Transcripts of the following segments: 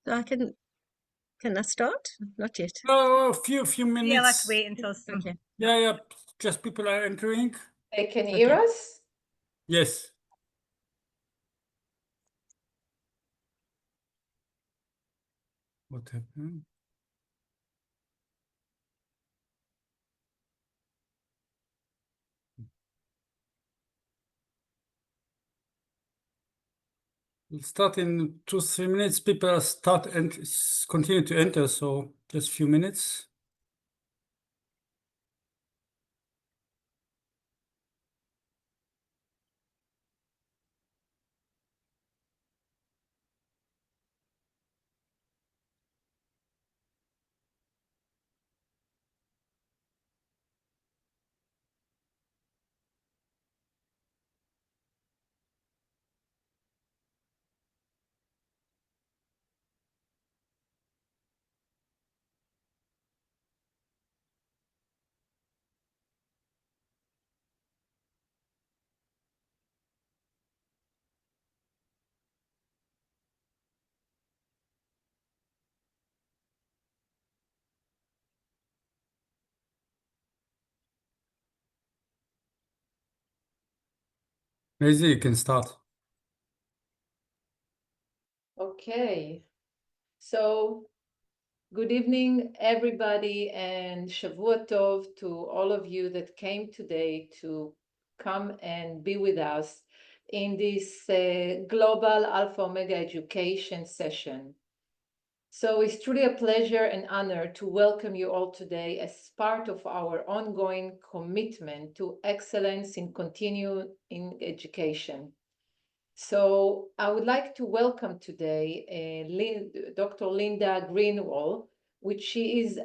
So can I start? Not yet. Oh, a few Yeah, let's minutes. wait until some. Okay. Yeah, just people are entering. They can hear Okay. us? Yes. What happened? We'll start in 2-3 minutes. People start and continue to enter, so just a few minutes. Maisie, you can start. Okay. So, good evening, everybody, and Shavua Tov to all of you that came today to come and be with us in this Global Alpha Omega Education session. So it's truly a pleasure and honor to welcome you all today as part of our ongoing commitment to excellence in continuing education. So I would like to welcome today Dr. Linda Greenwald, which she is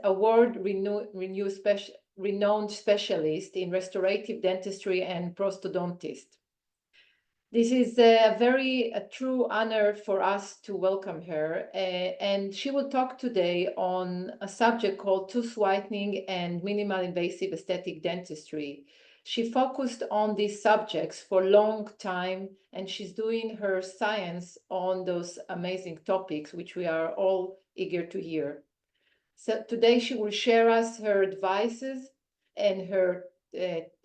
renowned specialist in restorative dentistry and prosthodontist. This is a true honor for us to welcome her, and she will talk today on a subject called tooth whitening and minimal invasive aesthetic dentistry. She focused on these subjects for a long time, and she's doing her science on those amazing topics, which we are all eager to hear. So today she will share us her advices and her,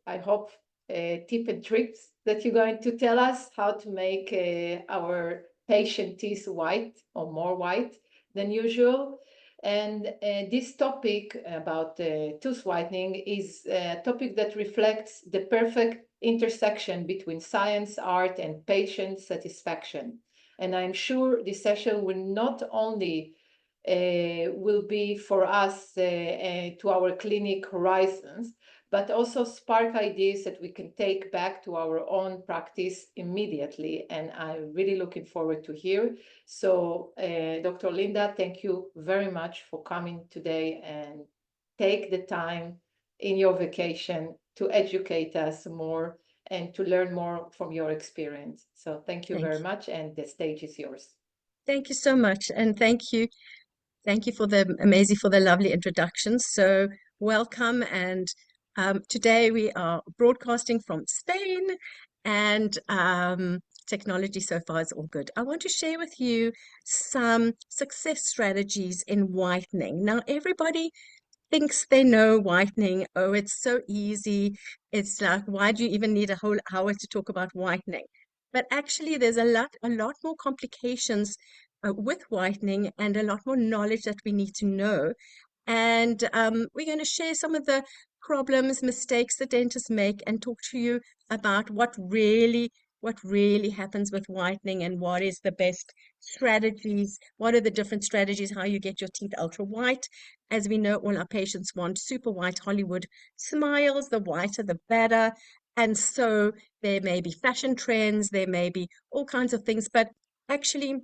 I hope, tip and tricks that you're going to tell us how to make our patient teeth white or more white than usual. And this topic about tooth whitening is a topic that reflects the perfect intersection between science, art, and patient satisfaction. And I'm sure this session will not only will be for us to our clinic horizons, but also spark ideas that we can take back to our own practice immediately. And I'm really looking forward to hear. So Dr. Linda, thank you very much for coming today and take the time in your vacation to educate us more and to learn more from your experience. So thank you very much, and the stage is yours. Thank you so much, and thank you for the lovely introductions. So welcome, and today we are broadcasting from Spain, and technology so far is all good. I want to share with you some success strategies in whitening. Now, everybody thinks they know whitening. Oh, it's so easy. It's like, why do you even need a whole hour to talk about whitening? But actually, there's a lot more complications with whitening, and a lot more knowledge that we need to know. And we're going to share some of the problems, mistakes that dentists make, and talk to you about what really happens with whitening, and what is the best strategies, what are the different strategies, how you get your teeth ultra white. As we know, all our patients want super white Hollywood smiles. The whiter, the better. And so there may be fashion trends, there may be all kinds of things, but actually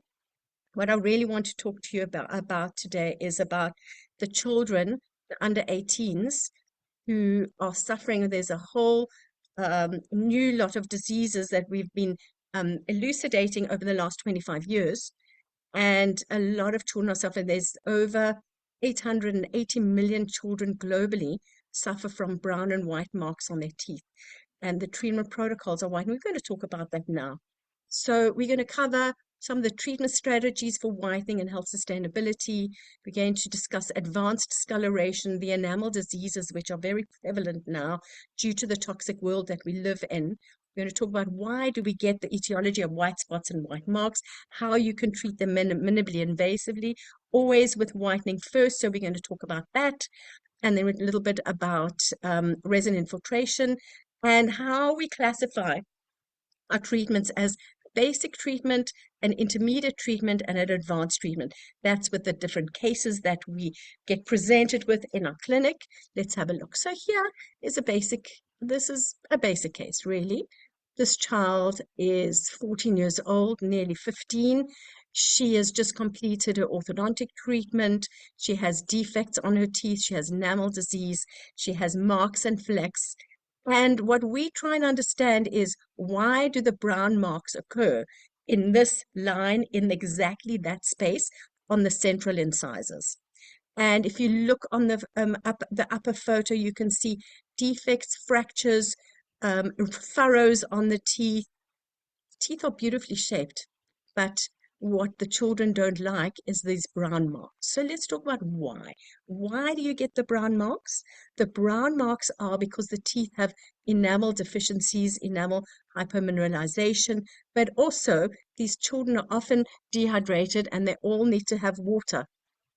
what I really want to talk to you about today is about the children, the under 18s, who are suffering. There's a whole new lot of diseases that we've been elucidating over the last 25 years. And a lot of children are suffering. There's over 880 million children globally suffer from brown and white marks on their teeth. And the treatment protocols are white. And we're going to talk about that now. So we're going to cover some of the treatment strategies for whitening and health sustainability. We're going to discuss advanced discoloration, the enamel diseases, which are very prevalent now due to the toxic world that we live in. We're going to talk about why do we get the etiology of white spots and white marks, how you can treat them minimally invasively, always with whitening first. So we're going to talk about that. And then a little bit about resin infiltration and how we classify our treatments as basic treatment, an intermediate treatment, and an advanced treatment. That's with the different cases that we get presented with in our clinic. Let's have a look. So here is this is a basic case, really. This child is 14 years old, nearly 15. She has just completed her orthodontic treatment. She has defects on her teeth. She has enamel disease. She has marks and flecks. And what we try and understand is, why do the brown marks occur in this line, in exactly that space on the central incisors? And if you look on the upper photo, you can see defects, fractures, furrows on the teeth. Teeth are beautifully shaped, but what the children don't like is these brown marks. So let's talk about why. Why do you get the brown marks? The brown marks are because the teeth have enamel deficiencies, enamel hypomineralization, but also these children are often dehydrated and they all need to have water.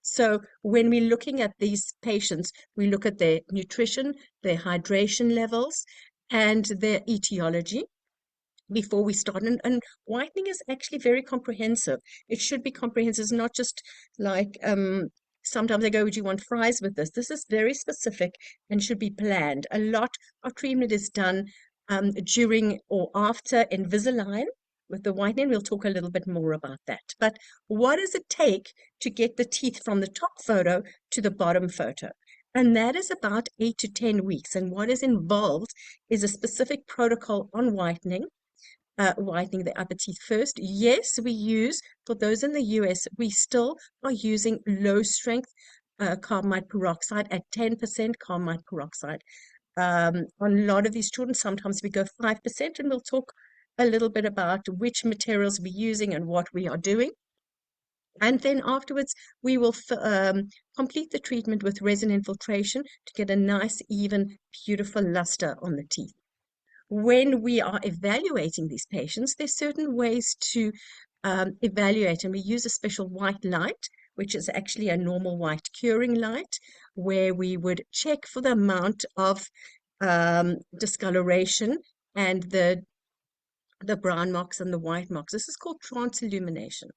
So when we're looking at these patients, we look at their nutrition, their hydration levels, and their etiology before we start. And whitening is actually very comprehensive. It should be comprehensive. It's not just like sometimes they go, would you want fries with this? This is very specific and should be planned. A lot of treatment is done during or after Invisalign. With the whitening, we'll talk a little bit more about that. But what does it take to get the teeth from the top photo to the bottom photo? And that is about 8 to 10 weeks. And what is involved is a specific protocol on whitening the upper teeth first. Yes, we use, for those in the US, we still are using low strength carbamide peroxide at 10% carbamide peroxide. On a lot of these children, sometimes we go 5%, and we'll talk a little bit about which materials we're using and what we are doing. And then afterwards, we will complete the treatment with resin infiltration to get a nice, even, beautiful luster on the teeth. When we are evaluating these patients, there's certain ways to evaluate, and we use a special white light, which is actually a normal white curing light, where we would check for the amount of discoloration and the brown marks and the white marks. This is called transillumination.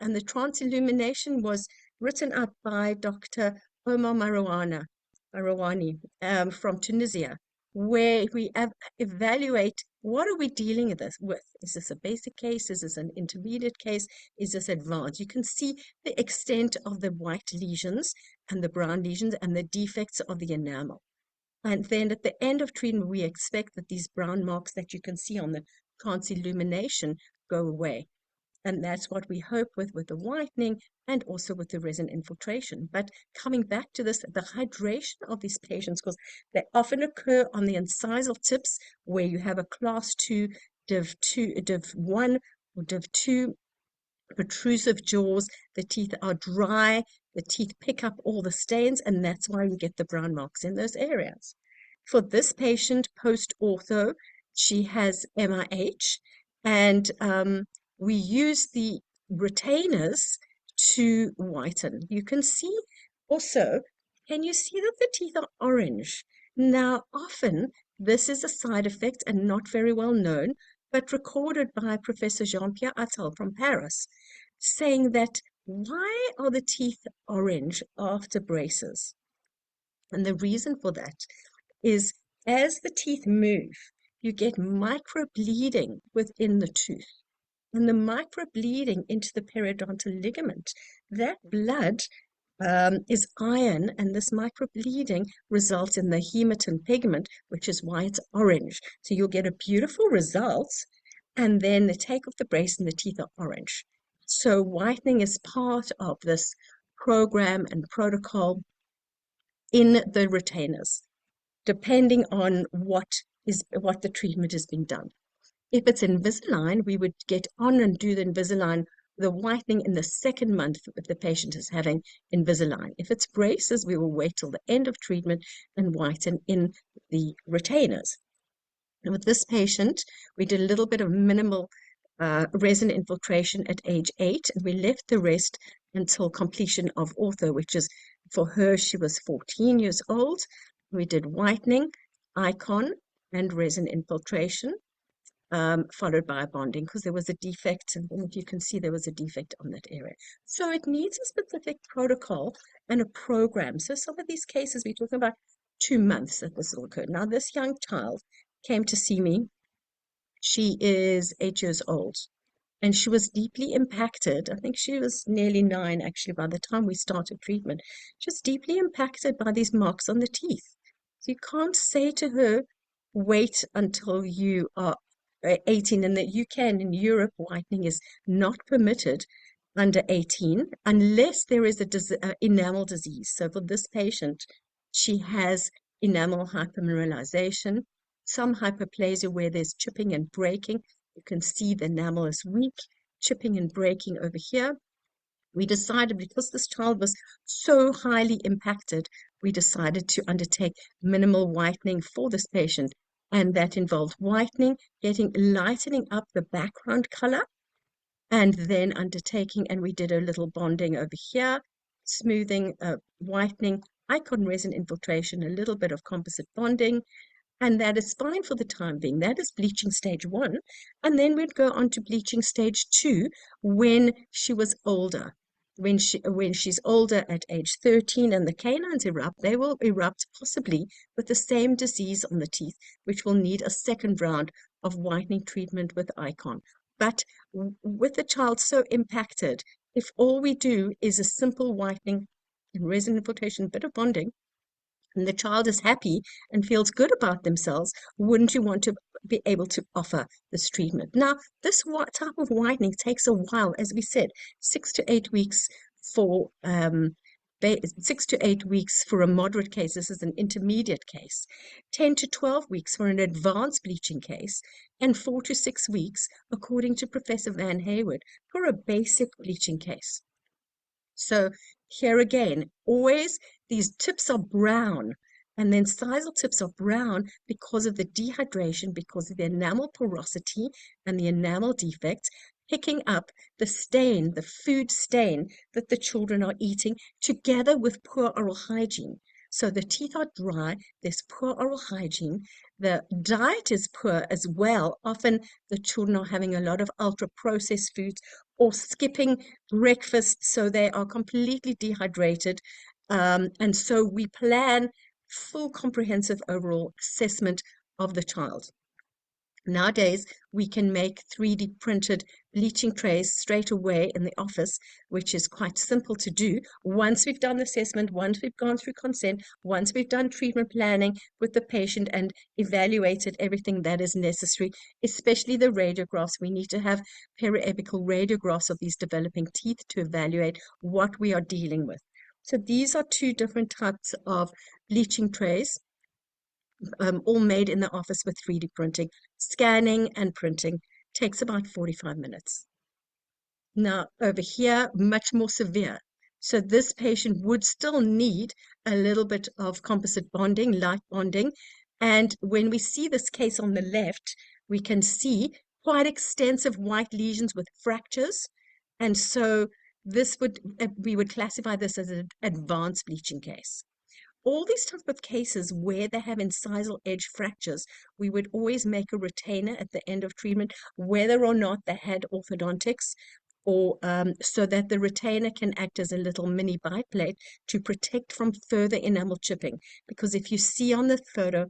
And the transillumination was written up by Dr. Omar Marouani from Tunisia, where we evaluate what are we dealing with. Is this a basic case? Is this an intermediate case? Is this advanced? You can see the extent of the white lesions and the brown lesions and the defects of the enamel. And then at the end of treatment, we expect that these brown marks that you can see on the transillumination go away. And that's what we hope with the whitening and also with the resin infiltration. But coming back to this, the hydration of these patients, because they often occur on the incisal tips where you have a class 2, div 1, or div 2 protrusive jaws. The teeth are dry, the teeth pick up all the stains, and that's why you get the brown marks in those areas. For this patient, post-ortho, she has MIH, and we use the retainers to whiten. You can see also, can you see that the teeth are orange? Now, often this is a side effect and not very well known, but recorded by Professor Jean-Pierre Attal from Paris, saying that why are the teeth orange after braces? And the reason for that is as the teeth move, you get microbleeding within the tooth. And the microbleeding into the periodontal ligament, that blood is iron, and this microbleeding results in the hematin pigment, which is why it's orange. So you'll get a beautiful result, and then they take off the brace and the teeth are orange. So whitening is part of this program and protocol in the retainers, depending on what the treatment is being done. If it's Invisalign, we would get on and do the Invisalign the whitening in the second month if the patient is having Invisalign. If it's braces, we will wait till the end of treatment and whiten in the retainers. And with this patient, we did a little bit of minimal resin infiltration at age 8, and we left the rest until completion of ortho, which is for her, she was 14 years old. We did whitening, icon, and resin infiltration, followed by a bonding because there was a defect. And if you can see, there was a defect on that area. So it needs a specific protocol and a program. So some of these cases, we're talking about 2 months that this will occur. Now, this young child came to see me. She is 8 years old. And she was deeply impacted. I think she was nearly 9, actually, by the time we started treatment. Just deeply impacted by these marks on the teeth. So you can't say to her, wait until you are 18. And that you can, in Europe, whitening is not permitted under 18 unless there is a enamel disease. So for this patient, she has enamel hypermineralization, some hyperplasia where there's chipping and breaking. You can see the enamel is weak, chipping and breaking over here. We decided, because this child was so highly impacted, we decided to undertake minimal whitening for this patient. And that involved whitening, lightening up the background color, and then undertaking, and we did a little bonding over here, smoothing, whitening, icon resin infiltration, a little bit of composite bonding, and that is fine for the time being. That is bleaching stage 1. And then we'd go on to bleaching stage 2 when she was older. When she's older at age 13 and the canines erupt, they will erupt possibly with the same disease on the teeth, which will need a second round of whitening treatment with icon. But with the child so impacted, if all we do is a simple whitening and resin infiltration, bit of bonding, and the child is happy and feels good about themselves, wouldn't you want to be able to offer this treatment? Now, this type of whitening takes a while, as we said, 6 to 8 weeks for 6 to 8 weeks for a moderate case. This is an intermediate case. 10 to 12 weeks for an advanced bleaching case, and 4 to 6 weeks, according to Professor Van Hayward, for a basic bleaching case. So here again, always these tips are brown, and then sisal tips are brown because of the dehydration, because of the enamel porosity and the enamel defects, picking up the stain, the food stain that the children are eating, together with poor oral hygiene. So the teeth are dry, there's poor oral hygiene, the diet is poor as well. Often the children are having a lot of ultra-processed foods or skipping breakfast, so they are completely dehydrated. And so we plan full comprehensive overall assessment of the child. Nowadays, we can make 3D printed bleaching trays straight away in the office, which is quite simple to do. Once we've done the assessment, once we've gone through consent, once we've done treatment planning with the patient and evaluated everything that is necessary, especially the radiographs. We need to have periapical radiographs of these developing teeth to evaluate what we are dealing with. So these are 2 different types of bleaching trays. All made in the office with 3D printing. Scanning and printing takes about 45 minutes. Now, over here, much more severe. So this patient would still need a little bit of composite bonding, light bonding. And when we see this case on the left, we can see quite extensive white lesions with fractures. And so this we would classify this as an advanced bleaching case. All these type of cases where they have incisal edge fractures, we would always make a retainer at the end of treatment, whether or not they had orthodontics, or so that the retainer can act as a little mini biplate to protect from further enamel chipping. Because if you see on the photo,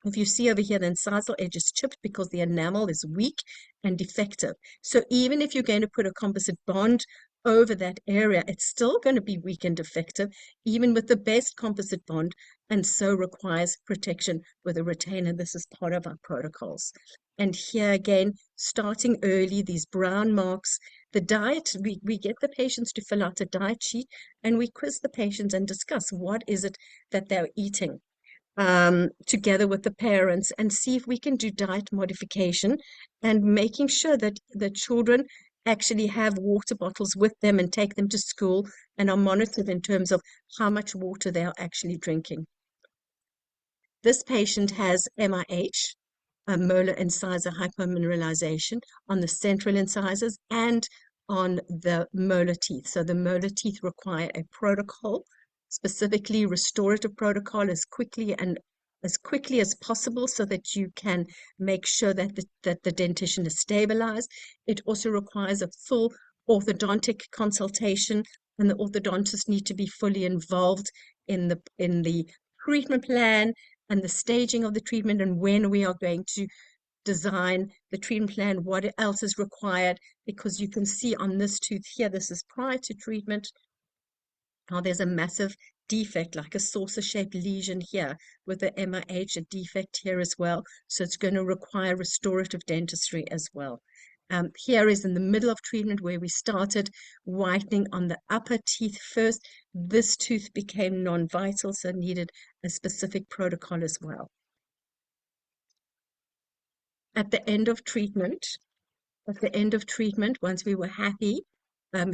if you see over here, the incisal edge is chipped because the enamel is weak and defective. So even if you're going to put a composite bond over that area, it's still going to be weak and defective, even with the best composite bond, and so requires protection with a retainer. This is part of our protocols. And here again, starting early, these brown marks, the diet, we get the patients to fill out a diet sheet, and we quiz the patients and discuss what is it that they're eating, together with the parents, and see if we can do diet modification and making sure that the children actually have water bottles with them and take them to school and are monitored in terms of how much water they are actually drinking. This patient has MIH, molar incisor hypomineralization on the central incisors and on the molar teeth. So the molar teeth require a protocol, specifically restorative protocol, as quickly as possible, so that you can make sure that the dentition is stabilized. It also requires a full orthodontic consultation, and the orthodontists need to be fully involved in the treatment plan and the staging of the treatment, and when we are going to design the treatment plan, what else is required, because you can see on this tooth here, this is prior to treatment, how there's a massive defect, like a saucer-shaped lesion here with the MIH, a defect here as well. So it's going to require restorative dentistry as well. Here is in the middle of treatment where we started whitening on the upper teeth first. This tooth became non-vital, so needed a specific protocol as well. At the end of treatment, once we were happy,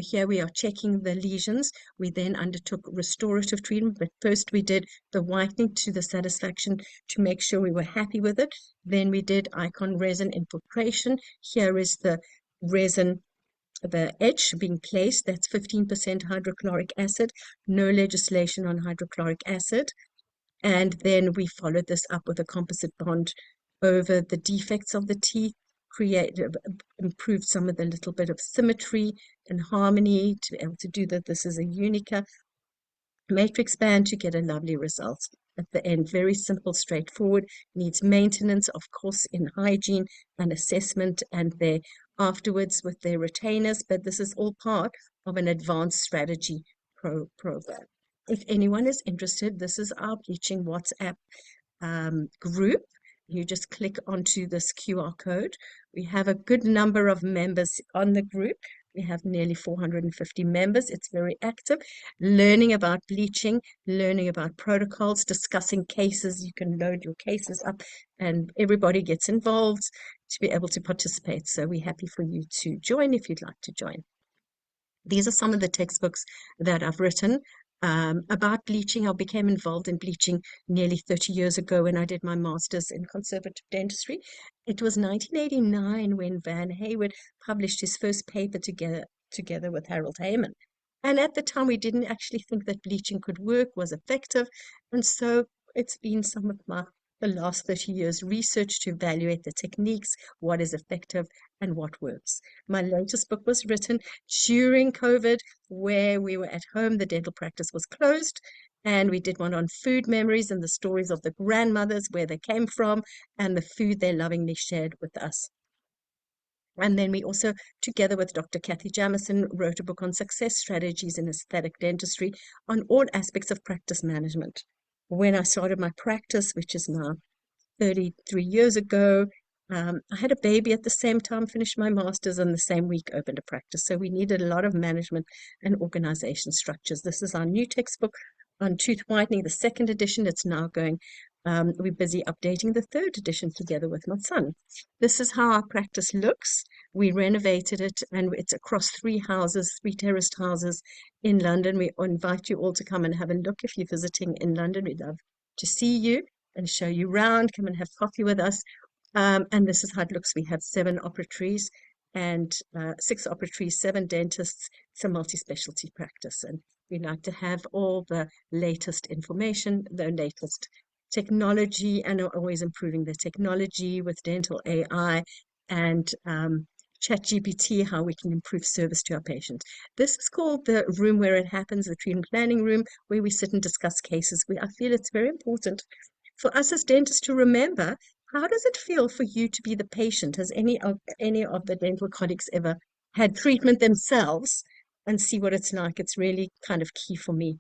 here we are checking the lesions. We then undertook restorative treatment, but first we did the whitening to the satisfaction to make sure we were happy with it. Then we did icon resin infiltration. Here is the resin, the edge being placed. That's 15% hydrochloric acid. No legislation on hydrochloric acid. And then we followed this up with a composite bond over the defects of the teeth, improved some of the little bit of symmetry and harmony to be able to do that. This is a Unica matrix band to get a lovely result at the end. Very simple, straightforward, needs maintenance, of course, in hygiene and assessment and their afterwards with their retainers, but this is all part of an advanced strategy program. If anyone is interested, this is our bleaching WhatsApp group. You just click onto this QR code. We have a good number of members on the group. We have nearly 450 members. It's very active, learning about bleaching, learning about protocols, discussing cases. You can load your cases up and everybody gets involved to be able to participate. So we're happy for you to join if you'd like to join. These are some of the textbooks that I've written about bleaching. I became involved in bleaching nearly 30 years ago when I did my master's in conservative dentistry. It was 1989 when Van Hayward published his first paper together with Harold Heyman. And at the time, we didn't actually think that bleaching could work, was effective. And so it's been some of the last 30 years research to evaluate the techniques, what is effective and what works. My latest book was written during COVID, where we were at home, the dental practice was closed, and we did one on food memories and the stories of the grandmothers, where they came from, and the food they lovingly shared with us. And then we also, together with Dr. Kathy Jamison, wrote a book on success strategies in aesthetic dentistry on all aspects of practice management. When I started my practice, which is now 33 years ago, I had a baby at the same time, finished my master's, and the same week opened a practice. So we needed a lot of management and organization structures. This is our new textbook on tooth whitening, the second edition. It's now going, we're busy updating the third edition together with my son. This is how our practice looks. We renovated it, and it's across 3 houses, 3 terraced houses in London. We invite you all to come and have a look if you're visiting in London. We'd love to see you and show you around. Come and have coffee with us. And this is how it looks. We have 7 operatories and 6 operatories, 7 dentists. It's a multi-specialty practice, and we like to have all the latest information, the latest technology, and are always improving the technology with dental AI and ChatGPT, how we can improve service to our patients. This is called the room where it happens, the treatment planning room, where we sit and discuss cases. I feel it's very important for us as dentists to remember, how does it feel for you to be the patient? Has any of the dental colleagues ever had treatment themselves and see what it's like? It's really kind of key for me.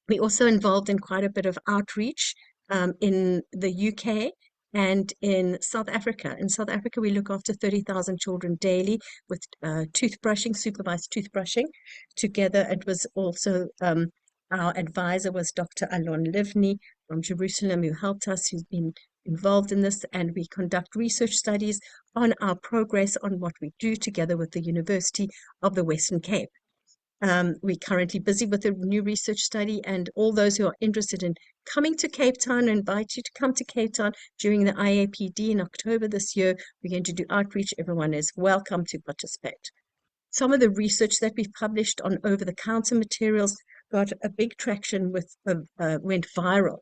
We also involved in quite a bit of outreach in the UK and in South Adrica. In South Africa, we look after 30,000 children daily with toothbrushing, supervised toothbrushing. Together, it was also our advisor was Dr. Alon Livni from Jerusalem, who helped us, who's been involved in this, and we conduct research studies on our progress on what we do together with the University of the Western Cape. We're currently busy with a new research study, and all those who are interested in coming to Cape Town, I invite you to come to Cape Town during the IAPD in October this year. We're going to do outreach. Everyone is welcome to participate. Some of the research that we've published on over-the-counter materials got a big traction went viral.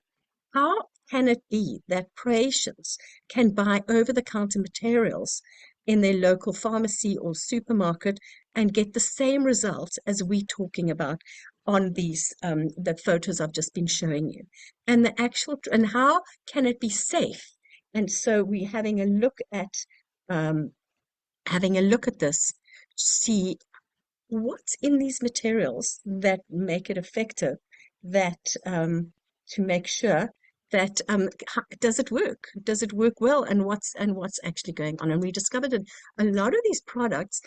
How can it be that patients can buy over-the-counter materials in their local pharmacy or supermarket and get the same results as we're talking about on these the photos I've just been showing you? And and how can it be safe? And so we're having a look at this to see what's in these materials that make it effective, that to make sure that does it work? Does it work well? And what's actually going on? And we discovered that a lot of these products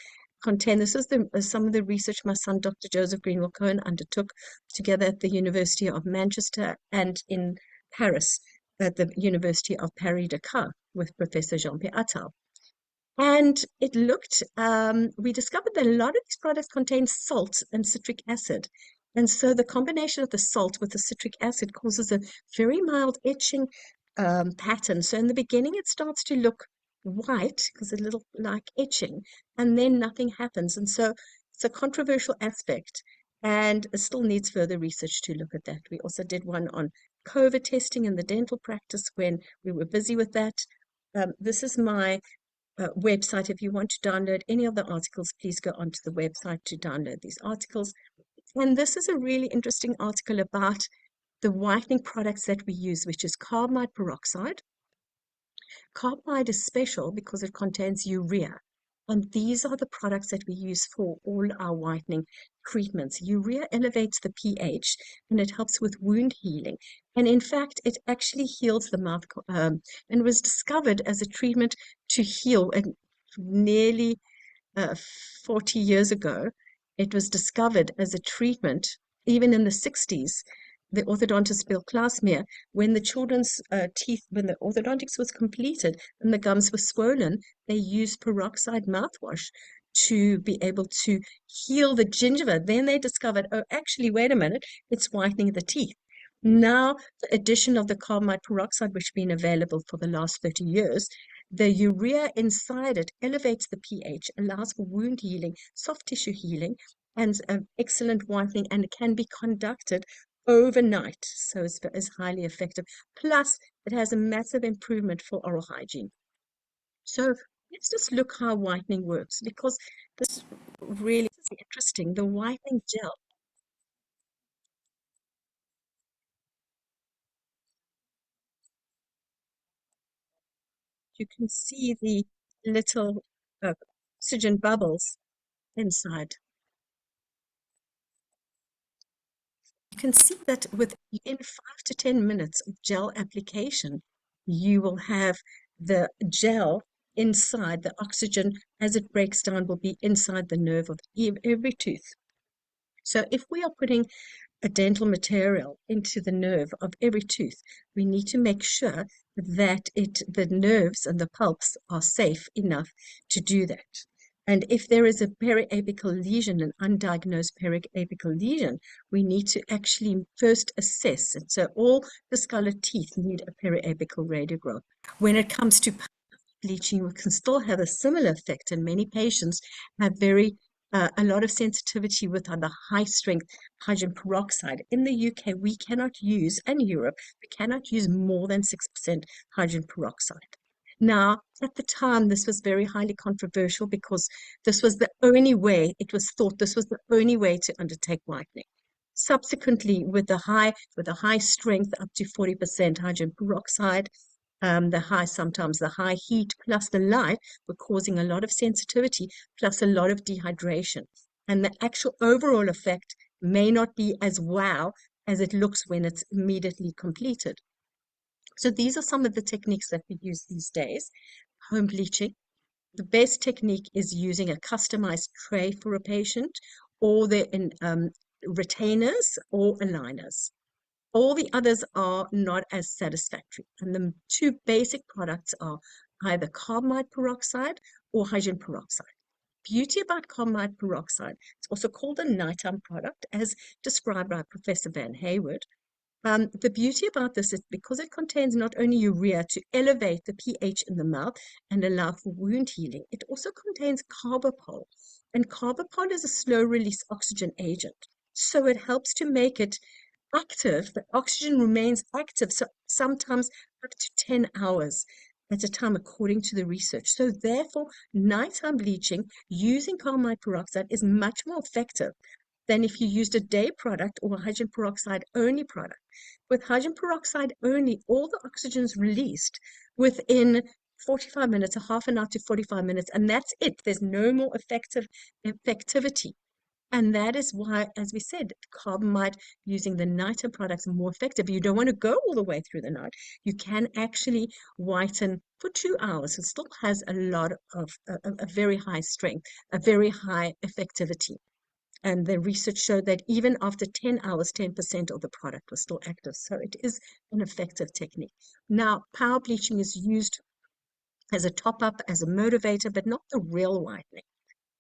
contain, this is some of the research my son, Dr. Joseph Greenwell-Cohen, undertook together at the University of Manchester and in Paris at the University of Paris-Dakar with Professor Jean-Pierre Attal. And it looked, we discovered that a lot of these products contain salt and citric acid. And so the combination of the salt with the citric acid causes a very mild itching pattern. So in the beginning, it starts to look white because a little like itching, and then nothing happens. And so it's a controversial aspect, and it still needs further research to look at that. We also did one on COVID testing in the dental practice when we were busy with that. This is my website. If you want to download any of the articles, please go onto the website to download these articles. And this is a really interesting article about the whitening products that we use, which is carbamide peroxide. Carbamide is special because it contains urea. And these are the products that we use for all our whitening treatments. Urea elevates the pH and it helps with wound healing. And in fact, it actually heals the mouth and was discovered as a treatment to heal. And nearly 40 years ago, it was discovered as a treatment, even in the 60s. The orthodontist Bill Klaasmeer, when the children's teeth, when the orthodontics was completed and the gums were swollen, they used peroxide mouthwash to be able to heal the gingiva. Then they discovered, oh, actually, wait a minute, it's whitening the teeth. Now, the addition of the carbamide peroxide, which has been available for the last 30 years, the urea inside it elevates the pH, allows for wound healing, soft tissue healing, and excellent whitening, and it can be conducted overnight, so it's highly effective. Plus, it has a massive improvement for oral hygiene. So let's just look how whitening works, because this really is interesting. The whitening gel, you can see the little oxygen bubbles inside. You can see that within 5 to 10 minutes of gel application, you will have the gel inside. The oxygen, as it breaks down, will be inside the nerve of every tooth. So if we are putting a dental material into the nerve of every tooth, we need to make sure that the nerves and the pulps are safe enough to do that. And if there is a periapical lesion, an undiagnosed periapical lesion, we need to actually first assess it. So all discolored teeth need a periapical radiograph. When it comes to bleaching, we can still have a similar effect, and many patients have a lot of sensitivity with the high strength hydrogen peroxide. In the UK, we cannot use, and Europe, we cannot use more than 6% hydrogen peroxide. Now, at the time, this was very highly controversial because this was the only way, it was thought this was the only way to undertake whitening. Subsequently, with the high strength up to 40% hydrogen peroxide, sometimes the high heat plus the light were causing a lot of sensitivity plus a lot of dehydration. And the actual overall effect may not be as wow as it looks when it's immediately completed. So these are some of the techniques that we use these days. Home bleaching. The best technique is using a customized tray for a patient, or retainers or aligners. All the others are not as satisfactory. And the two basic products are either carbamide peroxide or hydrogen peroxide. Beauty about carbamide peroxide, it's also called a nighttime product, as described by Professor Van Hayward. The beauty about this is because it contains not only urea to elevate the pH in the mouth and allow for wound healing, it also contains carbapol. And carbapol is a slow-release oxygen agent. So it helps to make it active. The oxygen remains active, so sometimes up to 10 hours at a time, according to the research. So therefore, nighttime bleaching using carbamide peroxide is much more effective than if you used a day product or a hydrogen peroxide only product. With hydrogen peroxide only, all the oxygen is released within 45 minutes, a half an hour to 45 minutes, and that's it. There's no more effectivity. And that is why, as we said, carbamide using the nighttime products are more effective. You don't want to go all the way through the night. You can actually whiten for 2 hours. It still has a lot of a very high strength, a very high effectivity. And the research showed that even after 10 hours, 10% of the product was still active. So it is an effective technique. Now, power bleaching is used as a top-up, as a motivator, but not the real whitening.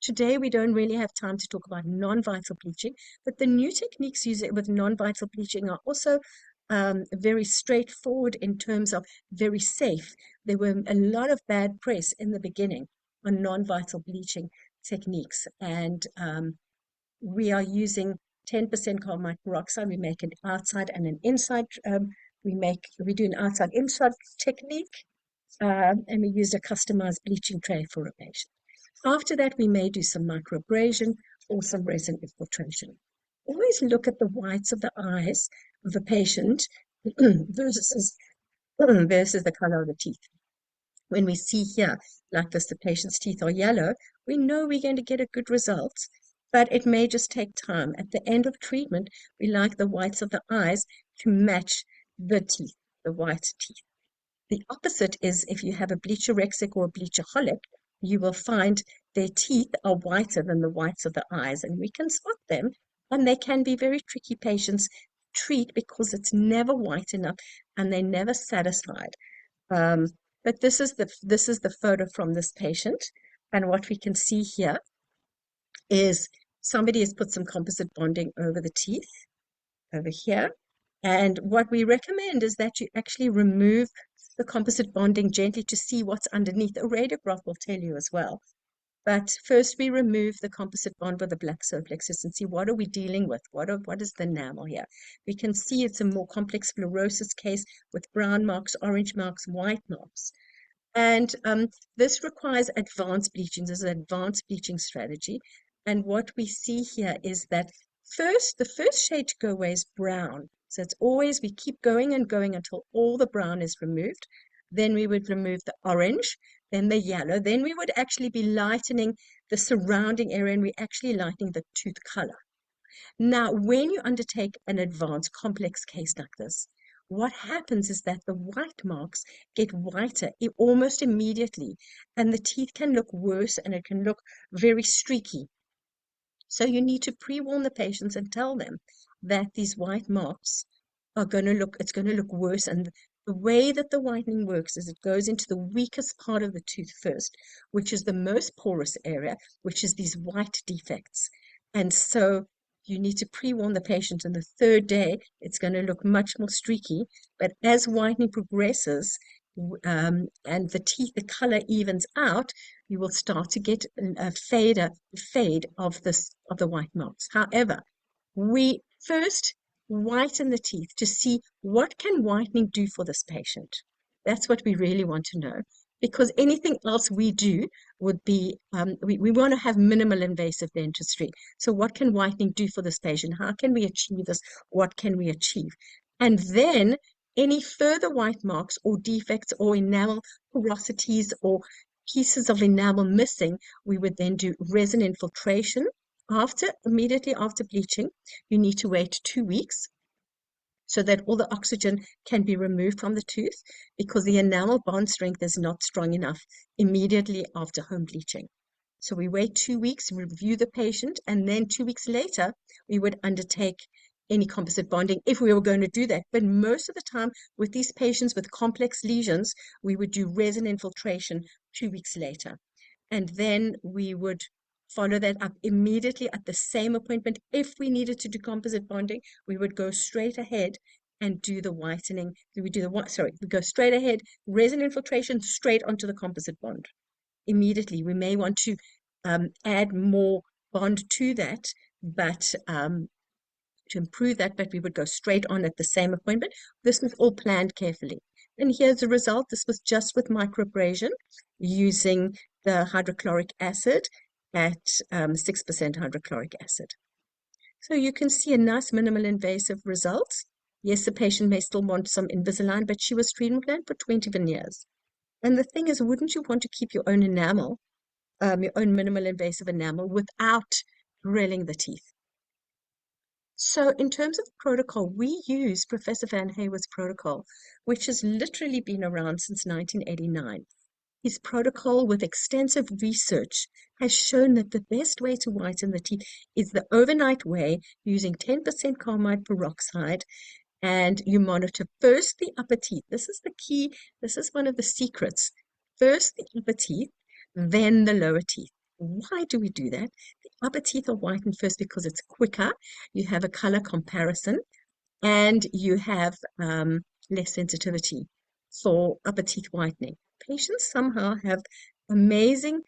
Today, we don't really have time to talk about non-vital bleaching, but the new techniques used with non-vital bleaching are also very straightforward in terms of very safe. There were a lot of bad press in the beginning on non-vital bleaching techniques, and we are using 10% carbamide peroxide. We make an outside and an inside. We do an outside-inside technique, and we used a customized bleaching tray for a patient. After that, we may do some microabrasion or some resin infiltration. Always look at the whites of the eyes of the patient versus the color of the teeth. When we see here, like this, the patient's teeth are yellow, we know we're going to get a good result, but it may just take time. At the end of treatment, we like the whites of the eyes to match the teeth, the white teeth. The opposite is if you have a bleachorexic or a bleachaholic, you will find their teeth are whiter than the whites of the eyes, and we can spot them, and they can be very tricky patients to treat because it's never white enough and they're never satisfied. But this is the photo from this patient, and what we can see here is somebody has put some composite bonding over the teeth over here. And what we recommend is that you actually remove the composite bonding gently to see what's underneath. A radiograph will tell you as well. But first we remove the composite bond with the black plexus and see what are we dealing with? What is the enamel here? We can see it's a more complex fluorosis case with brown marks, orange marks, white marks. And this requires advanced bleaching. This is an advanced bleaching strategy. And what we see here is that the first shade to go away is brown. So it's always, we keep going and going until all the brown is removed. Then we would remove the orange, then the yellow. Then we would actually be lightening the surrounding area, and we're actually lightening the tooth color. Now, when you undertake an advanced complex case like this, what happens is that the white marks get whiter almost immediately, and the teeth can look worse and it can look very streaky. So you need to pre-warn the patients and tell them that these white marks are going to look, it's going to look worse. And the way that the whitening works is it goes into the weakest part of the tooth first, which is the most porous area, which is these white defects. And so you need to pre-warn the patient, and the third day, it's going to look much more streaky. But as whitening progresses, and the color evens out, you will start to get a fade of the white marks. However, we first whiten the teeth to see what can whitening do for this patient. That's what we really want to know, because anything else we do would be, we want to have minimal invasive dentistry. So what can whitening do for this patient? How can we achieve this? What can we achieve? And then any further white marks or defects or enamel porosities or pieces of enamel missing, we would then do resin infiltration. Immediately after bleaching, you need to wait 2 weeks so that all the oxygen can be removed from the tooth, because the enamel bond strength is not strong enough immediately after home bleaching. So we wait 2 weeks, review the patient, and then 2 weeks later, we would undertake any composite bonding if we were going to do that. But most of the time with these patients with complex lesions, we would do resin infiltration 2 weeks later. And then we would follow that up immediately at the same appointment. If we needed to do composite bonding, we would go straight ahead and do the whitening. We go straight ahead, resin infiltration, straight onto the composite bond immediately. We may want to add more bond to that, but to improve that, but we would go straight on at the same appointment. This was all planned carefully. And here's the result. This was just with microabrasion using the hydrochloric acid at 6% hydrochloric acid. So you can see a nice minimal invasive result. Yes, the patient may still want some Invisalign, but she was treatment planned for 20 veneers. And the thing is, wouldn't you want to keep your own enamel, your own minimal invasive enamel, without drilling the teeth? So in terms of protocol, we use Professor Van Haver's protocol, which has literally been around since 1989. His protocol, with extensive research, has shown that the best way to whiten the teeth is the overnight way, using 10% carmine peroxide, and you monitor first the upper teeth. This is the key. This is one of the secrets. First the upper teeth, then the lower teeth. Why do we do that? The upper teeth are whitened first because it's quicker. You have a color comparison, and you have less sensitivity for upper teeth whitening. Patients somehow have amazing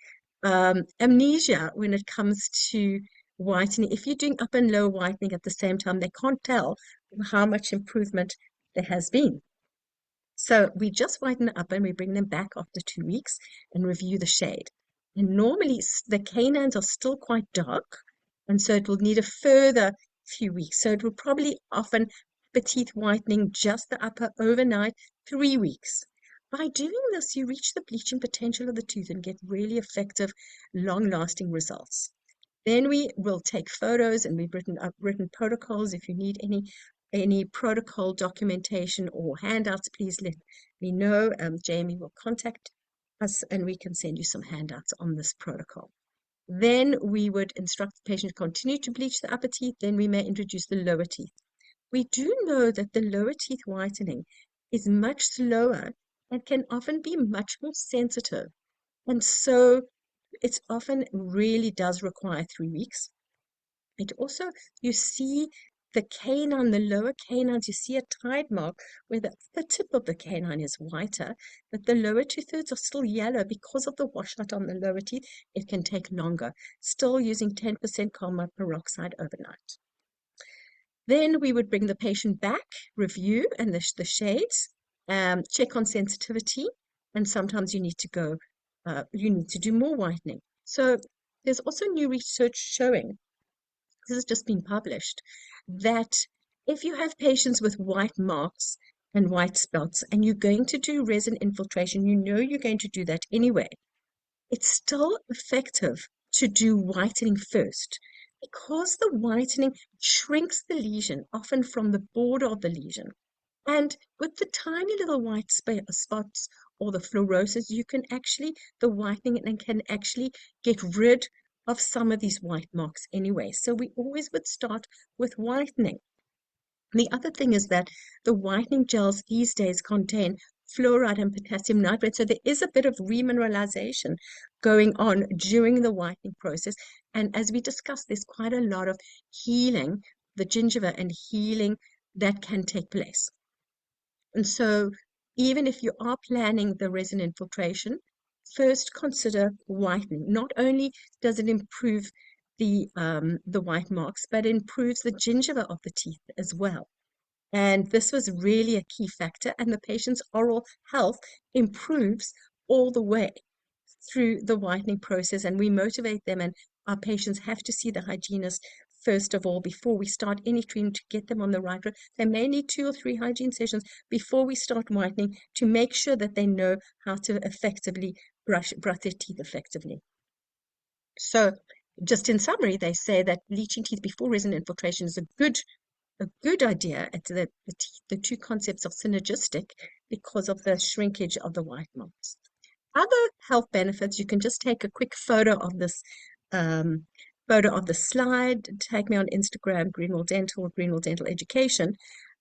amnesia when it comes to whitening. If you're doing upper and lower whitening at the same time, they can't tell how much improvement there has been. So we just whiten up and we bring them back after 2 weeks and review the shade. And normally the canines are still quite dark, and so it will need a further few weeks. So it will probably often upper teeth whitening, just the upper overnight, 3 weeks. By doing this, you reach the bleaching potential of the tooth and get really effective, long-lasting results. Then we will take photos, and we've written protocols. If you need any protocol documentation or handouts, please let me know. Jamie will contact us and we can send you some handouts on this protocol. Then we would instruct the patient to continue to bleach the upper teeth. Then we may introduce the lower teeth. We do know that the lower teeth whitening is much slower and can often be much more sensitive. And so it often really does require 3 weeks. It also, you see the canine, the lower canines, you see a tide mark where the tip of the canine is whiter, but the lower 2/3 are still yellow because of the washout on the lower teeth. It can take longer, still using 10% carmine peroxide overnight. Then we would bring the patient back, review and the shades, check on sensitivity, and sometimes you need to go, you need to do more whitening. So there's also new research showing, this has just been published, that if you have patients with white marks and white spots and you're going to do resin infiltration, you know you're going to do that anyway, it's still effective to do whitening first, because the whitening shrinks the lesion, often from the border of the lesion. And with the tiny little white spots or the fluorosis, you can actually, the whitening and can actually get rid of some of these white marks anyway. So we always would start with whitening. The other thing is that the whitening gels these days contain fluoride and potassium nitrate. So there is a bit of remineralization going on during the whitening process. And as we discussed, there's quite a lot of healing, the gingiva and healing that can take place. And so even if you are planning the resin infiltration, first consider whitening. Not only does it improve the white marks, but it improves the gingiva of the teeth as well. And this was really a key factor, and the patient's oral health improves all the way through the whitening process. And we motivate them, and our patients have to see the hygienist first of all before we start any treatment, to get them on the right road. They may need 2 or 3 hygiene sessions before we start whitening to make sure that they know how to effectively brush their teeth effectively. So just in summary, they say that bleaching teeth before resin infiltration is a good idea. It's the two concepts are synergistic because of the shrinkage of the white marks. Other health benefits, you can just take a quick photo of this photo of the slide. Tag me on Instagram, Greenwell Dental Education.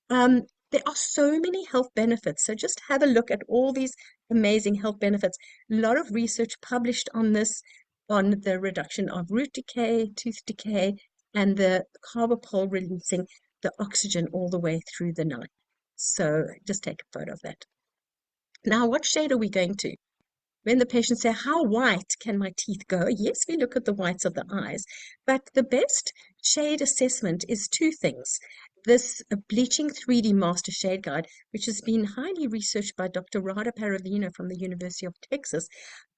There are so many health benefits. So just have a look at all these amazing health benefits. A lot of research published on this, on the reduction of root decay, tooth decay, and the carbopole releasing the oxygen all the way through the night. So just take a photo of that. Now, what shade are we going to? When the patients say, how white can my teeth go? Yes, we look at the whites of the eyes, but the best shade assessment is two things. This Bleaching 3D Master Shade Guide, which has been highly researched by Dr. Rada Paravino from the University of Texas,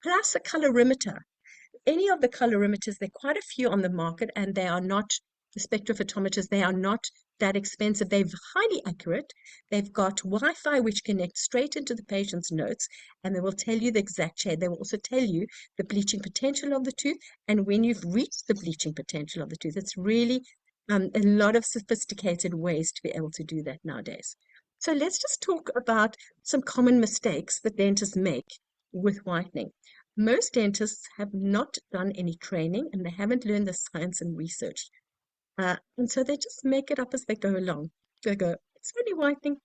plus a colorimeter. Any of the colorimeters, there are quite a few on the market, and they are not, the spectrophotometers, they are not that expensive. They're highly accurate. They've got Wi-Fi which connects straight into the patient's notes, and they will tell you the exact shade. They will also tell you the bleaching potential of the tooth and when you've reached the bleaching potential of the tooth. It's really a lot of sophisticated ways to be able to do that nowadays. So let's just talk about some common mistakes that dentists make with whitening. Most dentists have not done any training and they haven't learned the science and research. And so they just make it up as they go along. They go, it's only whitening.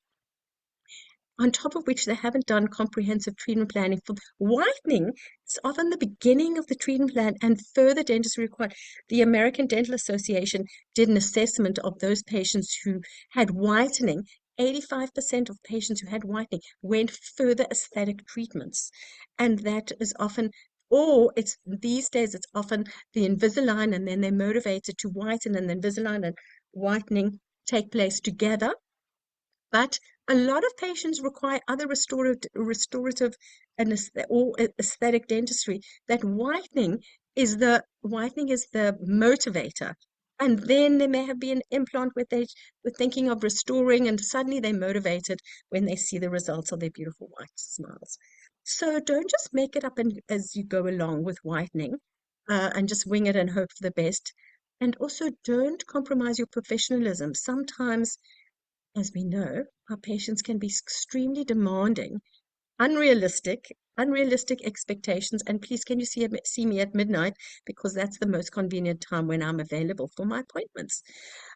On top of which they haven't done comprehensive treatment planning for whitening. It's often the beginning of the treatment plan and further dentistry required. The American Dental Association did an assessment of those patients who had whitening. 85% of patients who had whitening went further aesthetic treatments. And that is often, or it's these days, it's often the Invisalign, and then they're motivated to whiten, and the Invisalign and whitening take place together. But a lot of patients require other restorative and or aesthetic dentistry. That whitening is the motivator. And then there may have been an implant where they were thinking of restoring, and suddenly they're motivated when they see the results of their beautiful white smiles. So don't just make it up as you go along with whitening and just wing it and hope for the best. And also don't compromise your professionalism. Sometimes, as we know, our patients can be extremely demanding, unrealistic expectations. And please, can you see me at midnight? Because that's the most convenient time when I'm available for my appointments.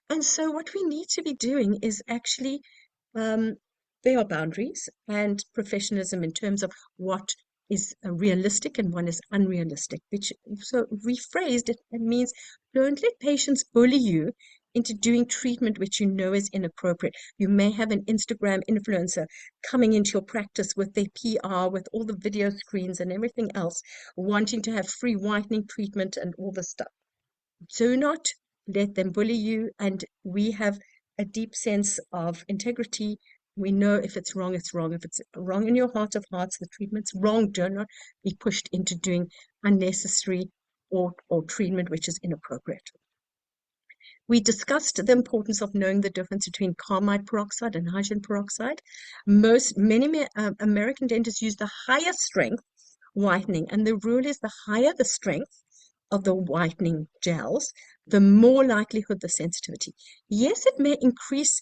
And so what we need to be doing is actually, there are boundaries and professionalism in terms of what is realistic and one is unrealistic, which, so rephrased, it means don't let patients bully you into doing treatment which you know is inappropriate. You may have an Instagram influencer coming into your practice with their PR, with all the video screens and everything else, wanting to have free whitening treatment and all this stuff. Do not let them bully you. And we have a deep sense of integrity. We know if it's wrong, it's wrong. If it's wrong in your heart of hearts, the treatment's wrong. Do not be pushed into doing unnecessary or treatment which is inappropriate. We discussed the importance of knowing the difference between carmine peroxide and hydrogen peroxide. Many American dentists use the higher strength whitening, and the rule is the higher the strength of the whitening gels, the more likelihood the sensitivity. Yes, it may increase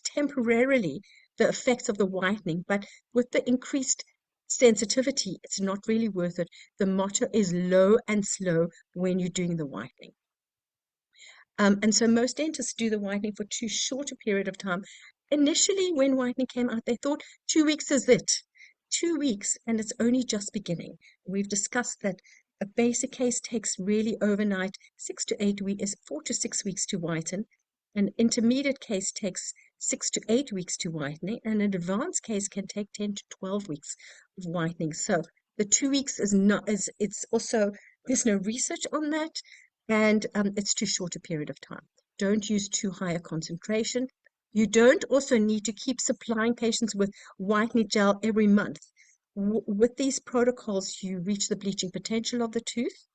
temporarily the effects of the whitening, but with the increased sensitivity, it's not really worth it. The motto is low and slow when you're doing the whitening. And so most dentists do the whitening for too short a period of time. Initially, when whitening came out, they thought 2 weeks is it. 2 weeks, and it's only just beginning. We've discussed that a basic case takes really overnight 6 to 8 weeks, 4 to 6 weeks to whiten. An intermediate case takes 6 to 8 weeks to whitening, and an advanced case can take 10 to 12 weeks of whitening. So the 2 weeks is not, it's also, there's no research on that, and it's too short a period of time. Don't use too high a concentration. You don't also need to keep supplying patients with whitening gel every month. With these protocols, you reach the bleaching potential of the tooth,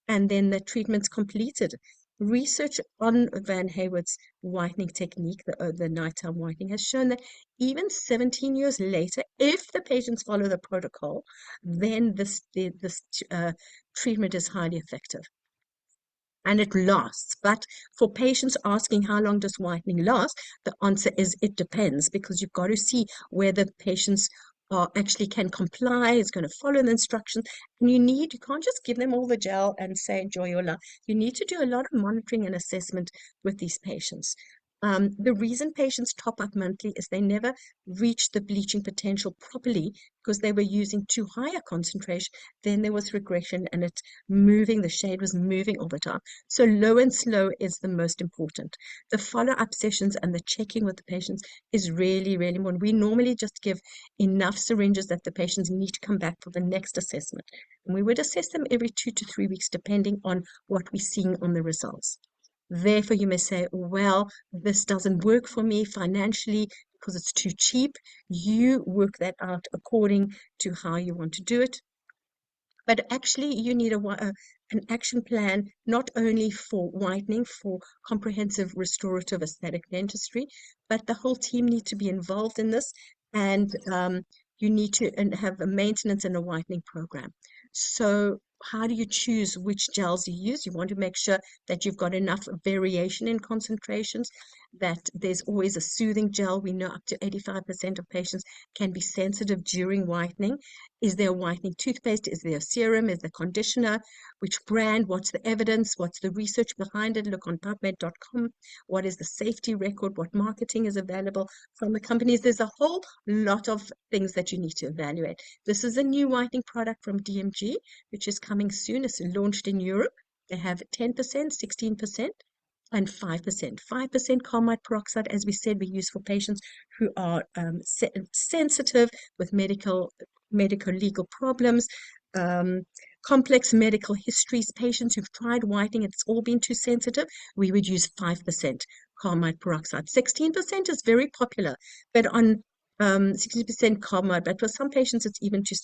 and then the treatment's completed. Research on Van Hayward's whitening technique, the nighttime whitening, has shown that even 17 years later, if the patients follow the protocol, then this treatment is highly effective. And it lasts. But for patients asking how long does whitening last, the answer is it depends, because you've got to see where the patients actually can comply, is going to follow the instructions. And you can't just give them all the gel and say, enjoy your life. You need to do a lot of monitoring and assessment with these patients. The reason patients top up monthly is they never reach the bleaching potential properly because they were using too high a concentration. Then there was regression and the shade was moving all the time. So low and slow is the most important. The follow-up sessions and the checking with the patients is really, really important. We normally just give enough syringes that the patients need to come back for the next assessment. And we would assess them every 2 to 3 weeks, depending on what we're seeing on the results. Therefore, you may say, well, this doesn't work for me financially because it's too cheap. You work that out according to how you want to do it. But actually, you need an action plan, not only for whitening, for comprehensive restorative aesthetic dentistry, but the whole team needs to be involved in this. And you need to have a maintenance and a whitening program. So how do you choose which gels you use? You want to make sure that you've got enough variation in concentrations, that there's always a soothing gel. We know up to 85% of patients can be sensitive during whitening. Is there a whitening toothpaste? Is there a serum? Is there conditioner? Which brand? What's the evidence? What's the research behind it? Look on PubMed.com. What is the safety record? What marketing is available from the companies? There's a whole lot of things that you need to evaluate. This is a new whitening product from DMG, which is coming soon. It's launched in Europe. They have 10%, 16%. And 5%. 5% carmine peroxide, as we said, we use for patients who are sensitive with medical legal problems, complex medical histories, patients who've tried whitening and it's all been too sensitive, we would use 5% carmine peroxide. 16% is very popular, but on 60% carmine, but for some patients it's even too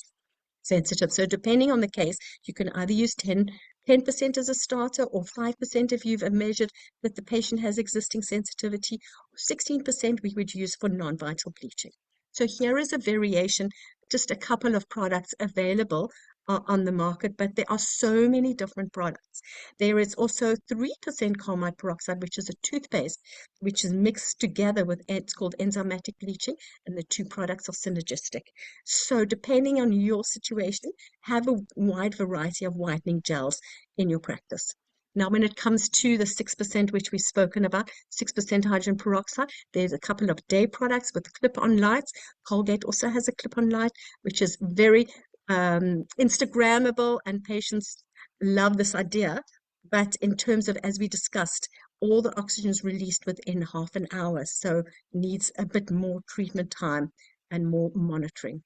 sensitive. So depending on the case, you can either use 10% as a starter, or 5% if you've measured that the patient has existing sensitivity, or 16% we would use for non-vital bleaching. So here is a variation, just a couple of products available on the market, but there are so many different products. There is also 3% carmine peroxide, which is a toothpaste, which is mixed together with, it's called enzymatic bleaching, and the two products are synergistic. So depending on your situation, have a wide variety of whitening gels in your practice. Now, when it comes to the 6%, which we've spoken about, 6% hydrogen peroxide, there's a couple of day products with clip-on lights. Colgate also has a clip-on light, which is very Instagrammable, and patients love this idea. But in terms of, as we discussed, all the oxygen is released within half an hour, so needs a bit more treatment time and more monitoring.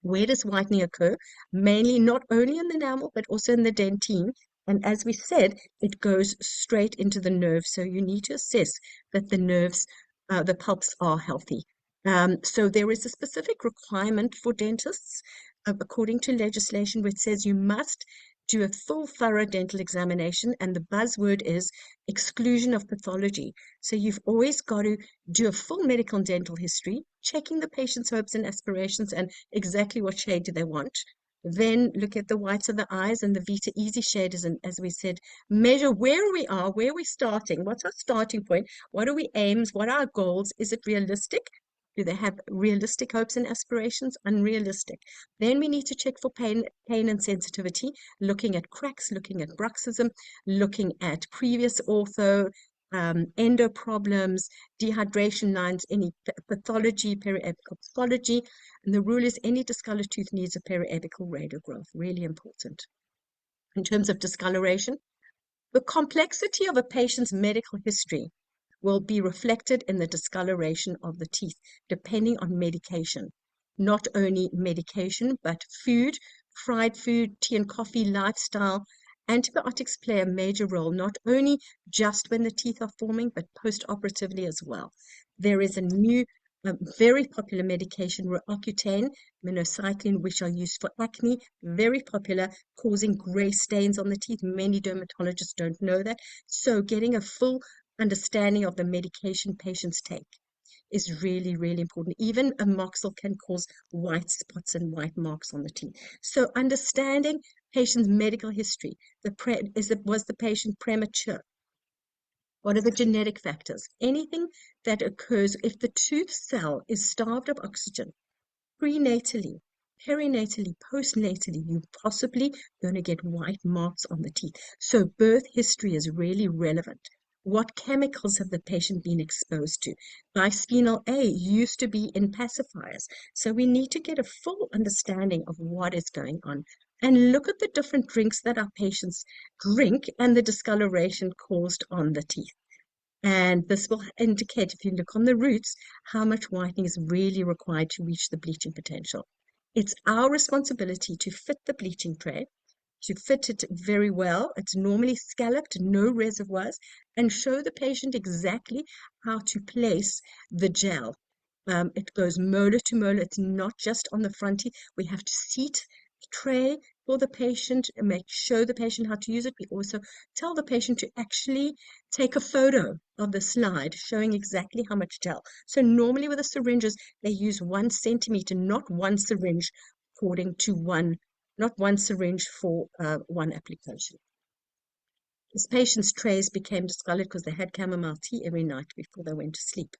Where does whitening occur? Mainly not only in the enamel, but also in the dentine. And as we said, it goes straight into the nerve. So you need to assess that the nerves, the pulps are healthy. So there is a specific requirement for dentists, according to legislation, which says you must do a full thorough dental examination, and the buzzword is exclusion of pathology. So you've always got to do a full medical and dental history, checking the patient's hopes and aspirations and exactly what shade do they want. Then look at the whites of the eyes, and the Vita Easy shade is, as we said, measure where we are, where we're starting, what's our starting point, what are we aims, what are our goals, is it realistic? Do they have realistic hopes and aspirations? Unrealistic. Then we need to check for pain and sensitivity, looking at cracks, looking at bruxism, looking at previous ortho, endo problems, dehydration lines, any pathology, periapical pathology. And the rule is any discolored tooth needs a periapical radiograph, really important. In terms of discoloration, the complexity of a patient's medical history will be reflected in the discoloration of the teeth, depending on medication. Not only medication, but food, fried food, tea and coffee, lifestyle. Antibiotics play a major role, not only just when the teeth are forming, but post-operatively as well. There is a new, very popular medication, Roaccutane, minocycline, which are used for acne, very popular, causing gray stains on the teeth. Many dermatologists don't know that. So getting a full understanding of the medication patients take is really, really important. Even amoxil can cause white spots and white marks on the teeth. So understanding patient's medical history, was the patient premature? What are the genetic factors? Anything that occurs if the tooth cell is starved of oxygen, prenatally, perinatally, postnatally, you're possibly going to get white marks on the teeth. So birth history is really relevant. What chemicals have the patient been exposed to? Bisphenol A used to be in pacifiers. So we need to get a full understanding of what is going on and look at the different drinks that our patients drink and the discoloration caused on the teeth. And this will indicate, if you look on the roots, how much whitening is really required to reach the bleaching potential. It's our responsibility to fit the bleaching tray, to fit it very well. It's normally scalloped, no reservoirs, and show the patient exactly how to place the gel. It goes molar to molar. It's not just on the front teeth. We have to seat the tray for the patient and show the patient how to use it. We also tell the patient to actually take a photo of the slide showing exactly how much gel. So normally with the syringes, they use 1 centimeter, not one syringe according to not one syringe for one application. This patient's trays became discolored because they had chamomile tea every night before they went to sleep.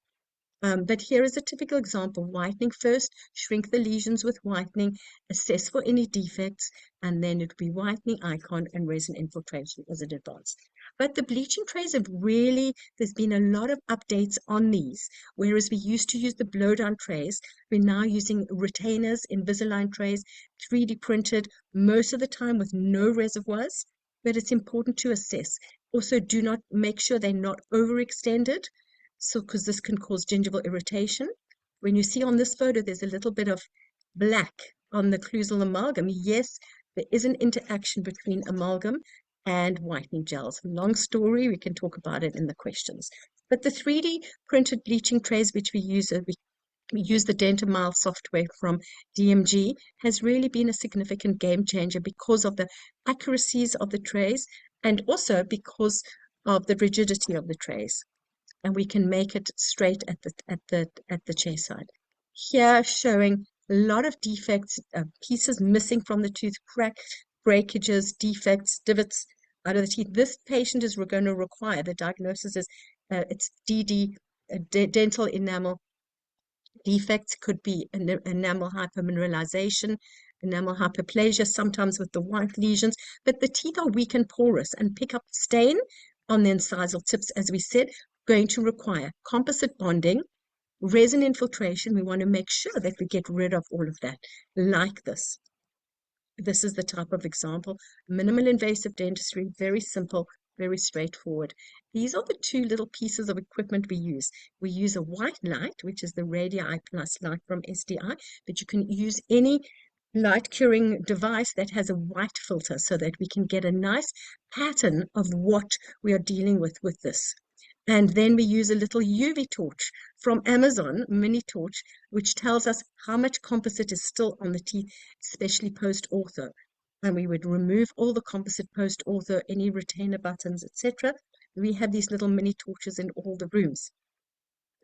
But here is a typical example. Whitening first, shrink the lesions with whitening, assess for any defects, and then it would be whitening, icon, and resin infiltration as it advanced. But the bleaching trays have really, there's been a lot of updates on these. Whereas we used to use the blowdown trays, we're now using retainers, Invisalign trays, 3D printed, most of the time with no reservoirs. But it's important to assess. Also, do not make sure they're not overextended. So, because this can cause gingival irritation. When you see on this photo, there's a little bit of black on the occlusal amalgam. Yes, there is an interaction between amalgam and whitening gels. Long story, we can talk about it in the questions. But the 3D printed bleaching trays, which we use the Dentamile software from DMG, has really been a significant game changer because of the accuracies of the trays and also because of the rigidity of the trays. And we can make it straight at the chair side. Here showing a lot of defects, pieces missing from the tooth, crack, breakages, defects, divots out of the teeth. This patient is going to require, the diagnosis is it's DD, dental enamel defects, could be enamel hypermineralization, enamel hyperplasia, sometimes with the white lesions, but the teeth are weak and porous and pick up stain on the incisal tips, as we said, going to require composite bonding, resin infiltration. We want to make sure that we get rid of all of that, like this. This is the type of example. Minimal invasive dentistry, very simple, very straightforward. These are the 2 little pieces of equipment we use. We use a white light, which is the Radii Plus light from SDI, but you can use any light curing device that has a white filter so that we can get a nice pattern of what we are dealing with this. And then we use a little UV torch from Amazon, mini torch, which tells us how much composite is still on the teeth, especially post-ortho. And we would remove all the composite post-ortho, any retainer buttons, etc. We have these little mini torches in all the rooms.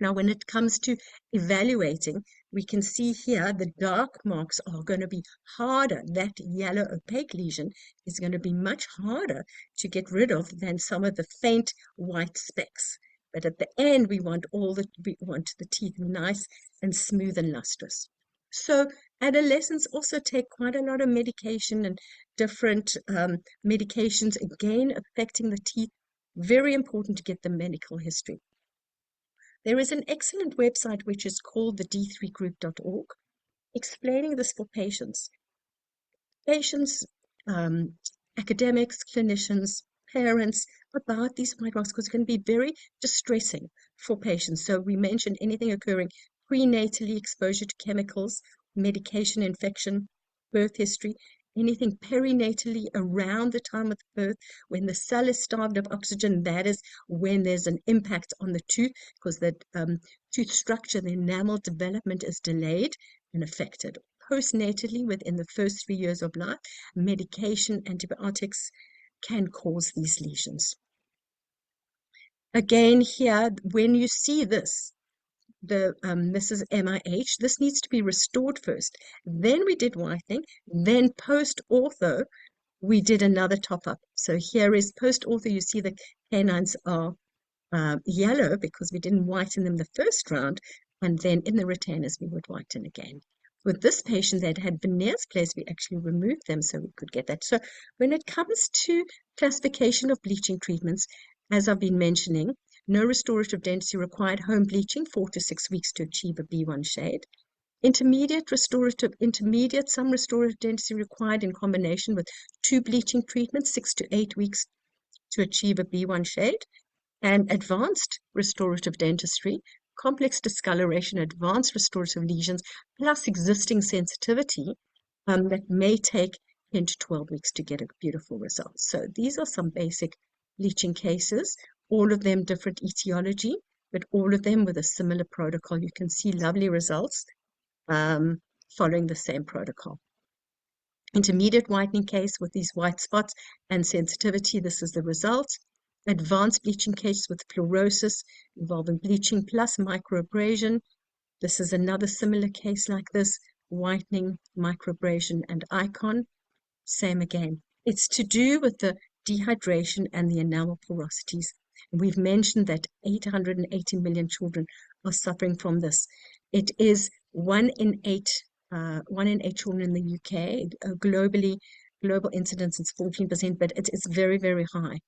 Now, when it comes to evaluating, we can see here the dark marks are going to be harder. That yellow opaque lesion is going to be much harder to get rid of than some of the faint white specks. But at the end, we want the teeth nice and smooth and lustrous. So adolescents also take quite a lot of medication and different medications, again, affecting the teeth. Very important to get the medical history. There is an excellent website which is called the d3group.org, explaining this for patients. Patients, academics, clinicians, parents, about these white marks, because it can be very distressing for patients. So we mentioned anything occurring prenatally, exposure to chemicals, medication, infection, birth history, anything perinatally around the time of birth, when the cell is starved of oxygen, that is when there's an impact on the tooth, because the tooth structure, the enamel development is delayed and affected. Postnatally, within the first 3 years of life, medication, antibiotics can cause these lesions. Again, here, when you see this, this is MIH. This needs to be restored first. Then we did whitening. Then post-ortho, we did another top-up. So here is post-ortho. You see the canines are yellow because we didn't whiten them the first round. And then in the retainers, we would whiten again. with this patient that had veneers placed, we actually removed them so we could get that. So when it comes to classification of bleaching treatments, as I've been mentioning, no restorative dentistry required, home bleaching 4 to 6 weeks to achieve a B1 shade. Intermediate, some restorative dentistry required in combination with 2 bleaching treatments, 6 to 8 weeks to achieve a B1 shade. And advanced restorative dentistry, complex discoloration, advanced restorative lesions, plus existing sensitivity that may take 10 to 12 weeks to get a beautiful result. So these are some basic bleaching cases, all of them different etiology, but all of them with a similar protocol. You can see lovely results following the same protocol. Intermediate whitening case with these white spots and sensitivity, this is the result. Advanced bleaching case with fluorosis involving bleaching plus microabrasion. This is another similar case like this, whitening, microabrasion, and icon. Same again. It's to do with the dehydration and the enamel porosities. We've mentioned that 880 million children are suffering from this. It is 1 in 8 children in the UK. Globally, global incidence is 14%, but it's very, very high.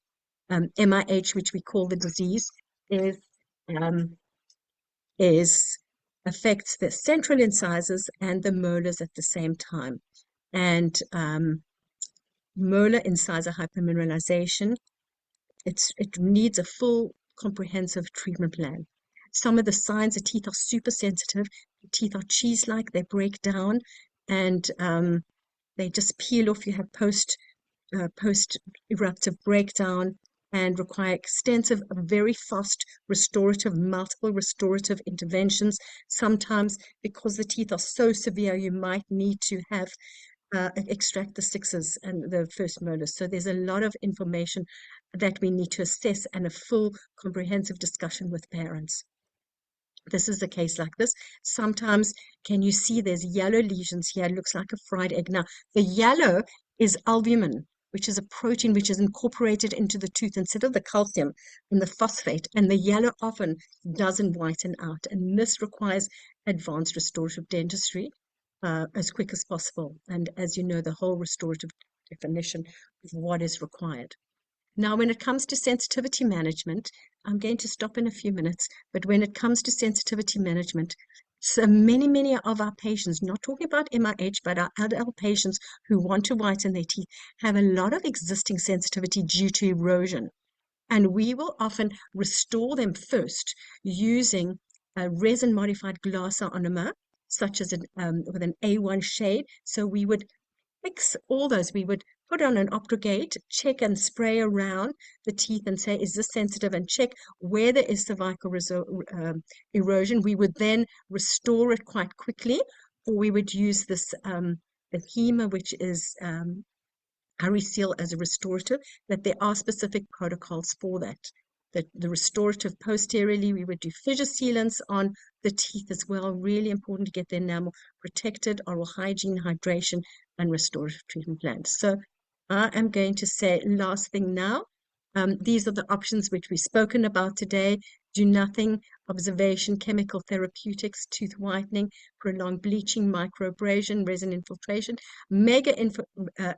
MIH, which we call the disease, affects the central incisors and the molars at the same time. And molar incisor hypermineralization, it needs a full comprehensive treatment plan. Some of the signs, the teeth are super sensitive. The teeth are cheese-like, they break down, and they just peel off. You have post-eruptive breakdown and require extensive, very fast multiple restorative interventions. Sometimes, because the teeth are so severe, you might need to have extract the sixes and the first molars. So there's a lot of information that we need to assess and a full comprehensive discussion with parents. This is a case like this. Sometimes, can you see there's yellow lesions here? It looks like a fried egg. Now, the yellow is albumin, which is a protein which is incorporated into the tooth instead of the calcium and the phosphate. And the yellow often doesn't whiten out. And this requires advanced restorative dentistry as quick as possible. And as you know, the whole restorative definition of what is required. Now, when it comes to sensitivity management, I'm going to stop in a few minutes, but when it comes to sensitivity management, so many of our patients, not talking about MIH, but our adult patients who want to whiten their teeth, have a lot of existing sensitivity due to erosion. And we will often restore them first using a resin-modified glass ionomer, such as with an A1 shade. So we would fix all those. We would put on an Optogate, check and spray around the teeth and say, is this sensitive? And check where there is cervical erosion. We would then restore it quite quickly, or we would use this the HEMA, which is Seal as a restorative, that there are specific protocols for that. The restorative posteriorly, we would do fissure sealants on the teeth as well. Really important to get the enamel protected, oral hygiene, hydration, and restorative treatment plans. So I am going to say last thing now. These are the options which we've spoken about today. Do nothing, observation, chemical therapeutics, tooth whitening, prolonged bleaching, microabrasion, resin infiltration, mega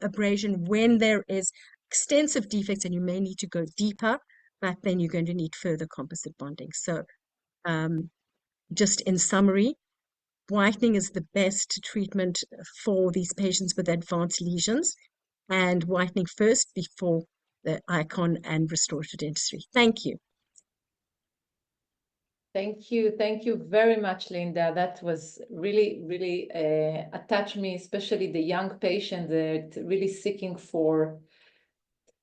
abrasion when there is extensive defects and you may need to go deeper, but then you're going to need further composite bonding. So just in summary, whitening is the best treatment for these patients with advanced lesions, and whitening first before the icon and restorative dentistry. Thank you. Thank you. Thank you very much, Linda. That was really, really touched me, especially the young patients that really seeking for,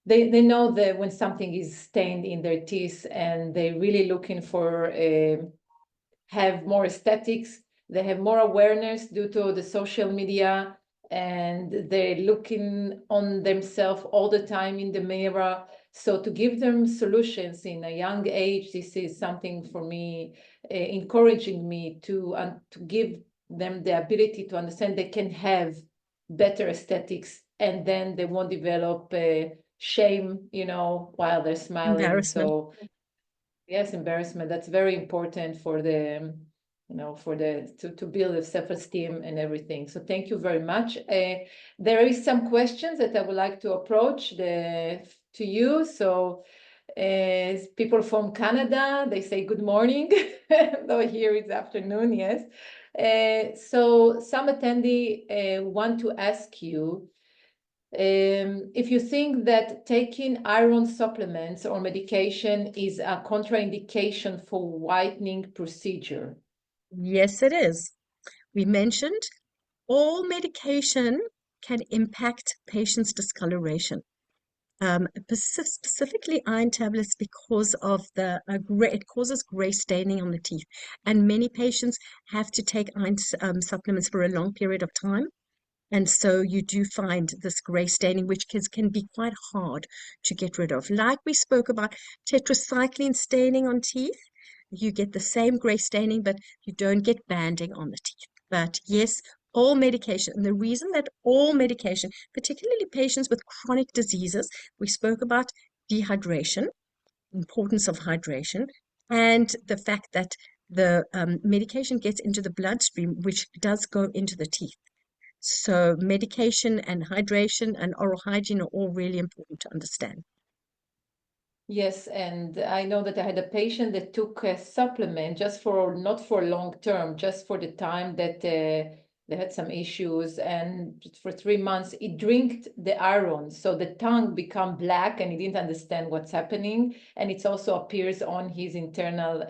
they know that when something is stained in their teeth and they're really looking for have more aesthetics. They have more awareness due to the social media, and they're looking on themselves all the time in the mirror. So to give them solutions in a young age, this is something for me, encouraging me to give them the ability to understand they can have better aesthetics, and then they won't develop shame, while they're smiling. Embarrassment. So yes, embarrassment. That's very important for the for to build a self-esteem and everything. So thank you very much. There is some questions that I would like to approach to you. So people from Canada, they say good morning, though here it's afternoon, yes. So some attendee want to ask you if you think that taking iron supplements or medication is a contraindication for whitening procedure. Yes, it is. We mentioned all medication can impact patients' discoloration. Specifically iron tablets because of it causes gray staining on the teeth, and many patients have to take iron supplements for a long period of time. And so you do find this gray staining, which can be quite hard to get rid of. Like we spoke about tetracycline staining on teeth, you get the same gray staining, but you don't get banding on the teeth. But yes, all medication, and the reason that all medication, particularly patients with chronic diseases, we spoke about dehydration, importance of hydration, and the fact that the medication gets into the bloodstream, which does go into the teeth. So medication and hydration and oral hygiene are all really important to understand. Yes, and I know that I had a patient that took a supplement not for long term, just for the time that they had some issues, and for 3 months he drank the iron, so the tongue become black and he didn't understand what's happening, and it also appears on his internal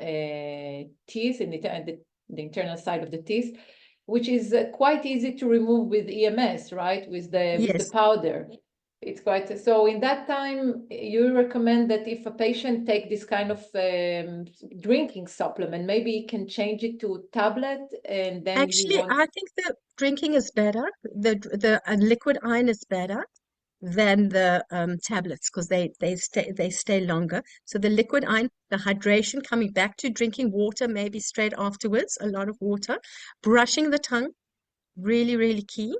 teeth, in the internal side of the teeth, which is quite easy to remove with EMS, right? With the powder. It's quite so. In that time, you recommend that if a patient take this kind of drinking supplement, maybe he can change it to tablet, and then Actually, I think the drinking is better. The liquid iron is better than the tablets because they stay longer. So the liquid iron, the hydration, coming back to drinking water maybe straight afterwards, a lot of water, brushing the tongue, really, really key,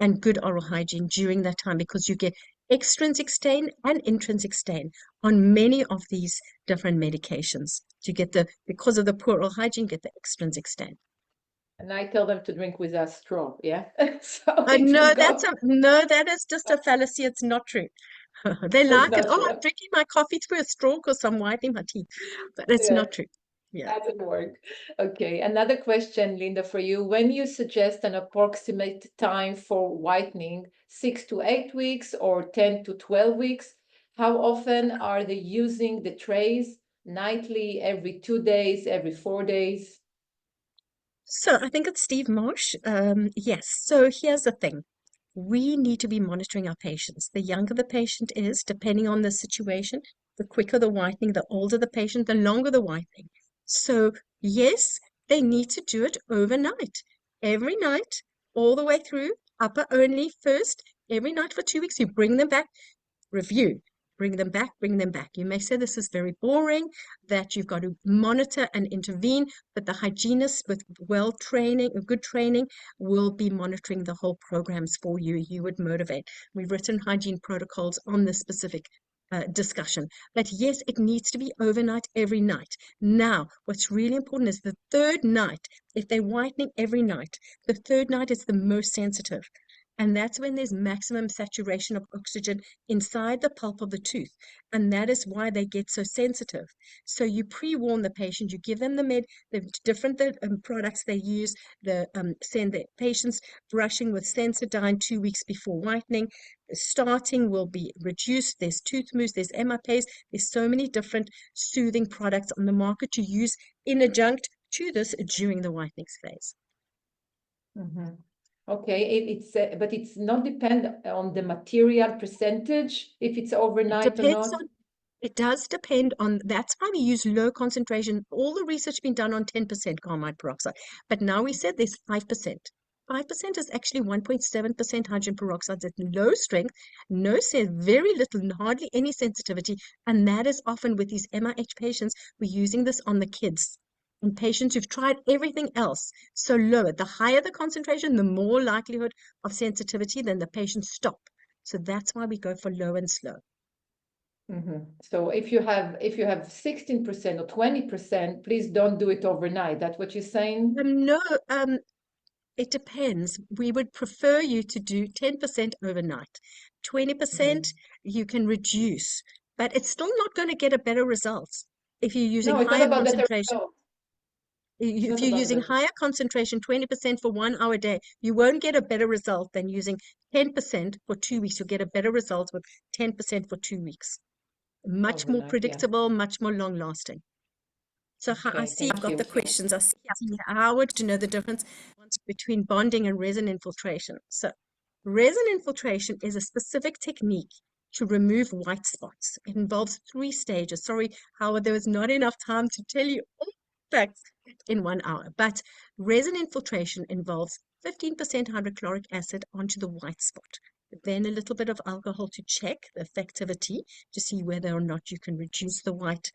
and good oral hygiene during that time because you get extrinsic stain and intrinsic stain on many of these different medications. You get because of the poor oral hygiene, get the extrinsic stain. And I tell them to drink with a straw, yeah? No, that is just a fallacy. It's not true. They like it. Oh, I'm drinking my coffee through a straw because I'm whitening my teeth. But it's not true. Yeah. Doesn't work. Okay, another question, Linda, for you. When you suggest an approximate time for whitening, 6 to 8 weeks or 10 to 12 weeks, how often are they using the trays? Nightly, every 2 days, every 4 days? So I think it's Steve Marsh. Yes. So here's the thing. We need to be monitoring our patients. The younger the patient is, depending on the situation, the quicker the whitening, the older the patient, the longer the whitening. So yes, they need to do it overnight. Every night, all the way through, upper only first, every night for 2 weeks, you bring them back, review, bring them back, bring them back. You may say this is very boring, that you've got to monitor and intervene, but the hygienists with good training will be monitoring the whole programs for you. You would motivate. We've written hygiene protocols on this specific discussion. But yes, it needs to be overnight every night. Now, what's really important is the third night. If they're whitening every night, the third night is the most sensitive. And that's when there's maximum saturation of oxygen inside the pulp of the tooth. And that is why they get so sensitive. So you pre-warn the patient, you give them the different products they use, send the patients brushing with Sensodyne 2 weeks before whitening. Starting will be reduced. There's tooth mousse, there's MRPs, there's so many different soothing products on the market to use in adjunct to this during the whitening phase. Mm-hmm. Okay, but it's not depend on the material percentage if it's overnight or not. It does depend on, that's why we use low concentration. All the research been done on 10% carmine peroxide, but now we said there's 5%. 5% is actually 1.7% hydrogen peroxide at low strength, very little, hardly any sensitivity, and that is often with these MIH patients, we're using this on the kids. In patients who've tried everything else, so lower, the higher the concentration, the more likelihood of sensitivity, then the patients stop. So that's why we go for low and slow. So if you have 16% or 20%, please don't do it overnight. That's what you're saying? No, it depends. We would prefer you to do 10% overnight. 20% you can reduce, but it's still not going to get a better results if you're using No, it's not higher about better concentration. result. It's If not you're about using better. higher concentration, 20% for 1 hour a day, you won't get a better result than using 10% for 2 weeks. You'll get a better result with 10% for 2 weeks. Much more Overnight, yeah. predictable, much more long lasting. So I Okay, see you've thank got you. the questions. I see Howard to know the difference between bonding and resin infiltration. So resin infiltration is a specific technique to remove white spots. It involves 3 stages. Sorry, Howard, there was not enough time to tell you all the facts in 1 hour. But resin infiltration involves 15% hydrochloric acid onto the white spot. Then a little bit of alcohol to check the effectivity to see whether or not you can reduce the white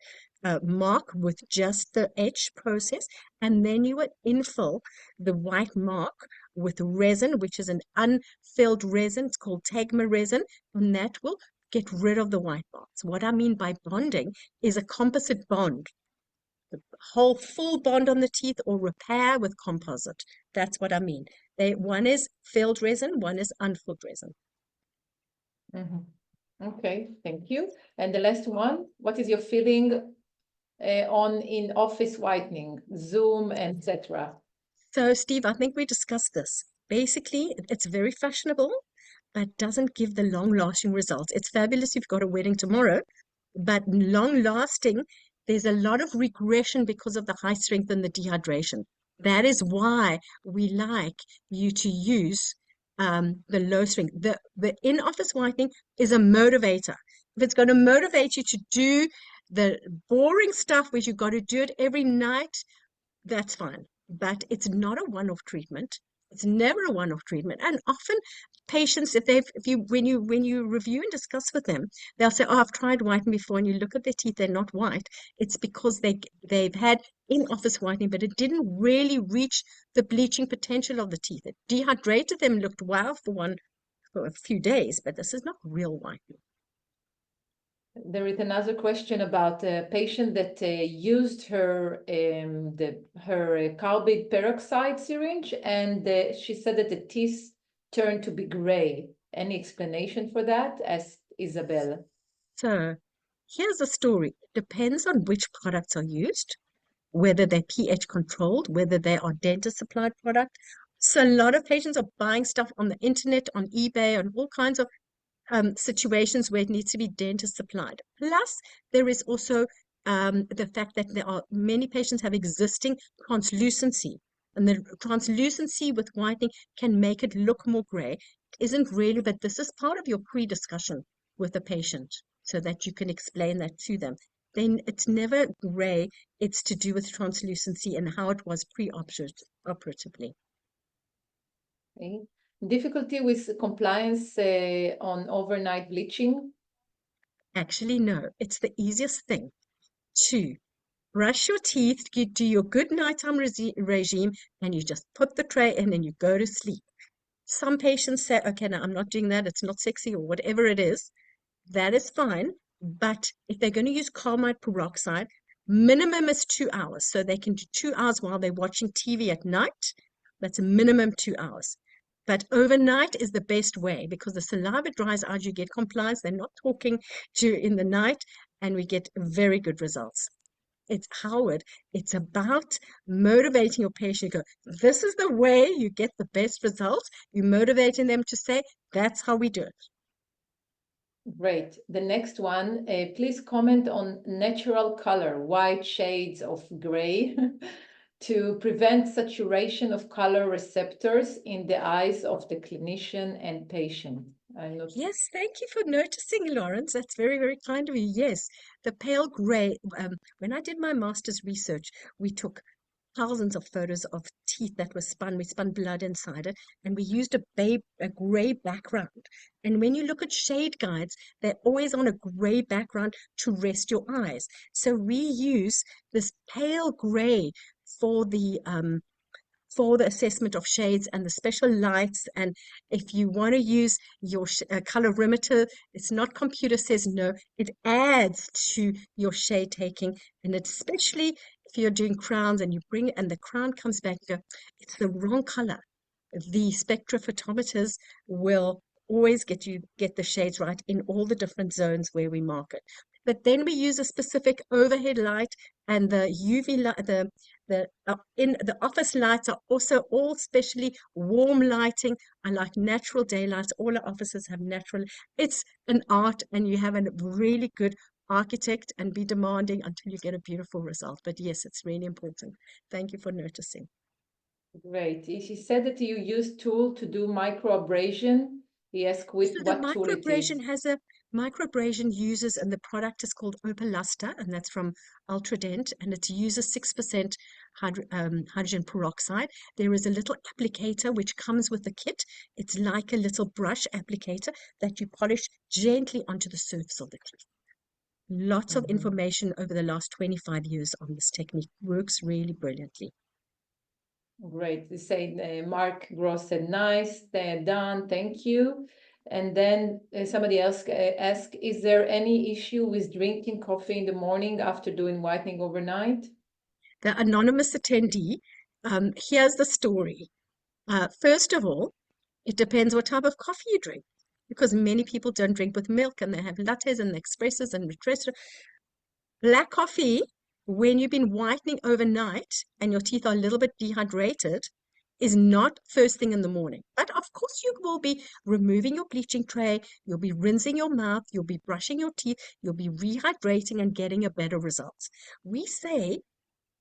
mark with just the etch process. And then you would infill the white mark with resin, which is an unfilled resin. It's called Tegma resin, and that will get rid of the white marks. What I mean by bonding is a composite bond, the whole full bond on the teeth, or repair with composite. That's what I mean. One is filled resin, one is unfilled resin. Okay, thank you. And the last one, what is your feeling on in office whitening, Zoom, etc.? So, Steve, I think we discussed this. Basically, it's very fashionable, but doesn't give the long-lasting results. It's fabulous if you've got a wedding tomorrow, but long-lasting, there's a lot of regression because of the high strength and the dehydration. That is why we like you to use the low strength. The in-office whitening is a motivator. If it's going to motivate you to do the boring stuff where you've got to do it every night, that's fine. But it's not a one-off treatment. It's never a one-off treatment. And often patients, when you review and discuss with them, they'll say, "Oh, I've tried whitening before," and you look at their teeth, they're not white. It's because they've had in-office whitening, but it didn't really reach the bleaching potential of the teeth. It dehydrated them, looked wow for a few days, but this is not real whitening. There is another question about a patient that used her carbide peroxide syringe, and she said that the teeth turned to be gray. Any explanation for that? Asked Isabel. So here's a story. It depends on which products are used, whether they're pH controlled, whether they are dentist supplied product. So a lot of patients are buying stuff on the internet, on eBay, on all kinds of situations where it needs to be dentist supplied. Plus, there is also the fact that there are many patients have existing translucency, and the translucency with whitening can make it look more gray. It isn't really, but this is part of your pre-discussion with the patient so that you can explain that to them. Then it's never gray, it's to do with translucency and how it was pre-operatively. Okay. Difficulty with compliance on overnight bleaching? Actually, no, it's the easiest thing to brush your teeth, you do your good nighttime regime, and you just put the tray in and you go to sleep. Some patients say, "Okay, no, I'm not doing that. It's not sexy," or whatever it is. That is fine. But if they're going to use carbide peroxide, minimum is 2 hours. So they can do 2 hours while they're watching TV at night. That's a minimum 2 hours. But overnight is the best way because the saliva dries out, you get compliance. They're not talking to you in the night, and we get very good results. It's Howard. It's about motivating your patient. Go, this is the way you get the best results. You're motivating them to say, that's how we do it. Great. The next one, please comment on natural color, white shades of gray, to prevent saturation of color receptors in the eyes of the clinician and patient. Yes, thank you for noticing, Lawrence. That's very, very kind of you. Yes, the pale gray. When I did my master's research, we took thousands of photos of teeth that were spun. We spun blood inside it, and we used a gray background. And when you look at shade guides, they're always on a gray background to rest your eyes. So we use this pale gray for the for the assessment of shades and the special lights. And if you want to use your colorimeter, it's not computer says no, it adds to your shade taking. And especially if you're doing crowns and you bring and the crown comes back, you go, it's the wrong color. The spectrophotometers will always get the shades right in all the different zones where we mark it. But then we use a specific overhead light, and the UV light, in the office lights are also all specially warm lighting. I like natural daylights. All our offices have natural. It's an art, and you have a really good architect and be demanding until you get a beautiful result. But yes, it's really important. Thank you for noticing. Great. She said that you use tool to do microabrasion. He asked with So the what tool it is. microabrasion has a microabrasion uses, and the product is called Opaluster, and that's from Ultradent, and it uses 6% hydrogen peroxide. There is a little applicator which comes with the kit. It's like a little brush applicator that you polish gently onto the surface of the teeth. Lots of information over the last 25 years on this technique. Works really brilliantly. Great. They say Mark Gross said, nice, done, thank you. And then somebody else asked, is there any issue with drinking coffee in the morning after doing whitening overnight? The anonymous attendee, here's the story. First of all, it depends what type of coffee you drink, because many people don't drink with milk and they have lattes and espressos and retresso. Black coffee, when you've been whitening overnight and your teeth are a little bit dehydrated, is not first thing in the morning. But of course, you will be removing your bleaching tray, you'll be rinsing your mouth, you'll be brushing your teeth, you'll be rehydrating and getting a better result. We say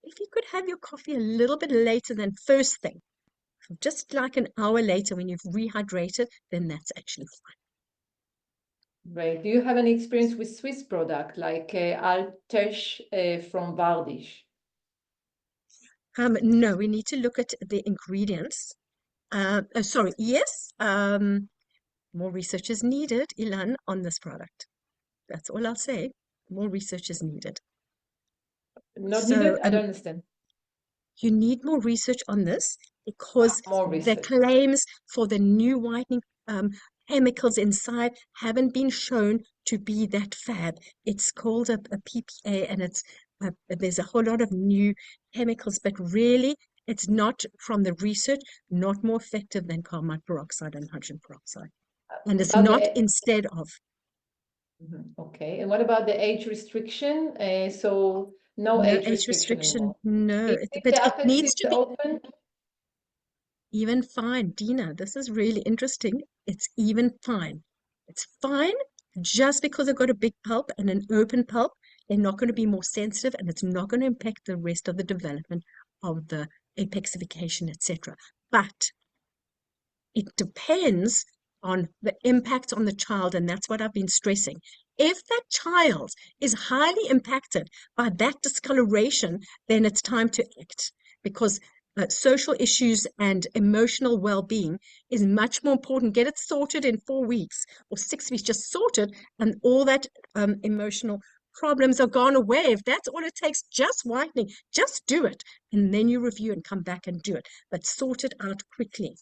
if you could have your coffee a little bit later than first thing, just like an hour later when you've rehydrated, then that's actually fine. Right. Do you have any experience with Swiss product like Altesh from Vardish? No, we need to look at the ingredients. Sorry, yes, more research is needed, Ilan, on this product. That's all I'll say. More research is needed. Not So, needed? I don't understand. you need more research on this because More the research. claims for the new whitening chemicals inside haven't been shown to be that fab. It's called a PPA, and there's a whole lot of new chemicals, but really it's not, from the research, not more effective than carbamide peroxide and hydrogen peroxide. And it's About not the- instead of. Okay. And what about the age restriction? So no age restriction anymore. No, If but the it apex needs is to be open, even fine. Dina, this is really interesting. It's even fine. It's fine just because they've got a big pulp and an open pulp. They're not going to be more sensitive, and it's not going to impact the rest of the development of the apexification, etc. But it depends on the impact on the child, and that's what I've been stressing. If that child is highly impacted by that discoloration, then it's time to act, because social issues and emotional well-being is much more important. Get it sorted in 4 weeks or 6 weeks, just sort it, and all that emotional problems are gone away. If that's all it takes, just whitening, just do it, and then you review and come back and do it, but sort it out quickly.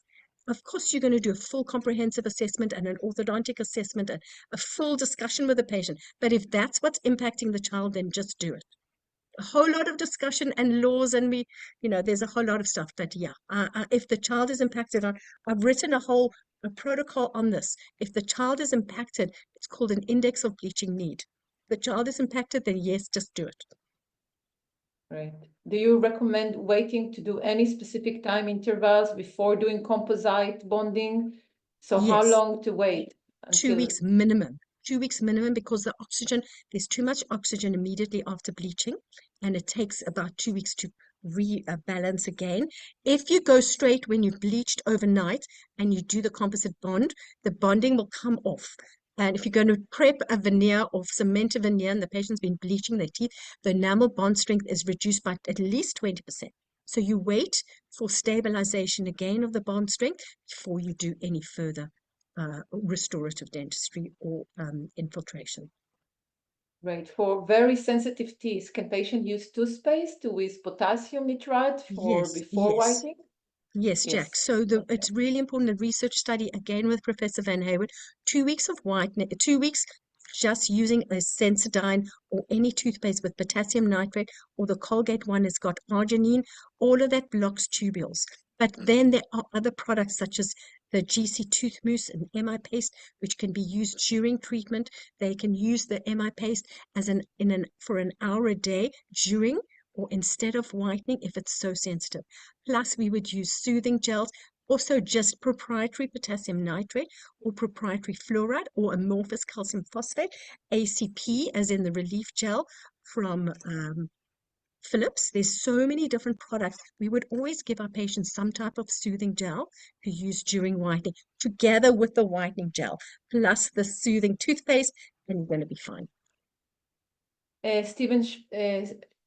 Of course, you're going to do a full comprehensive assessment and an orthodontic assessment and a full discussion with the patient. But if that's what's impacting the child, then just do it. A whole lot of discussion and laws, and there's a whole lot of stuff. But yeah, if the child is impacted, I've written a protocol on this. If the child is impacted, it's called an index of bleaching need. If the child is impacted, then yes, just do it. right. Do you recommend waiting to do any specific time intervals before doing composite bonding? So how Yes. long to wait 2 until weeks minimum. 2 weeks minimum, because there's too much oxygen immediately after bleaching, and it takes about 2 weeks to rebalance again. If you go straight when you've bleached overnight and you do the composite bond, the bonding will come off. And if you're going to prep a veneer or cement a veneer and the patient's been bleaching their teeth, the enamel bond strength is reduced by at least 20%. So you wait for stabilization again of the bond strength before you do any further restorative dentistry or infiltration. Right. For very sensitive teeth, can patient use toothpaste with potassium nitrite for Yes, before yes. whitening? Yes, Jack. So Okay. it's really important. The research study again with Professor Van Hayward, 2 weeks of whitening, 2 weeks just using a Sensodyne or any toothpaste with potassium nitrate, or the Colgate one has got arginine. All of that blocks tubules. But then there are other products such as the GC tooth mousse and MI paste, which can be used during treatment. They can use the MI paste as for an hour a day during or instead of whitening if it's so sensitive. Plus, we would use soothing gels, also just proprietary potassium nitrate or proprietary fluoride or amorphous calcium phosphate, ACP, as in the relief gel from Philips. There's so many different products. We would always give our patients some type of soothing gel to use during whitening, together with the whitening gel, plus the soothing toothpaste, and you're going to be fine. Steven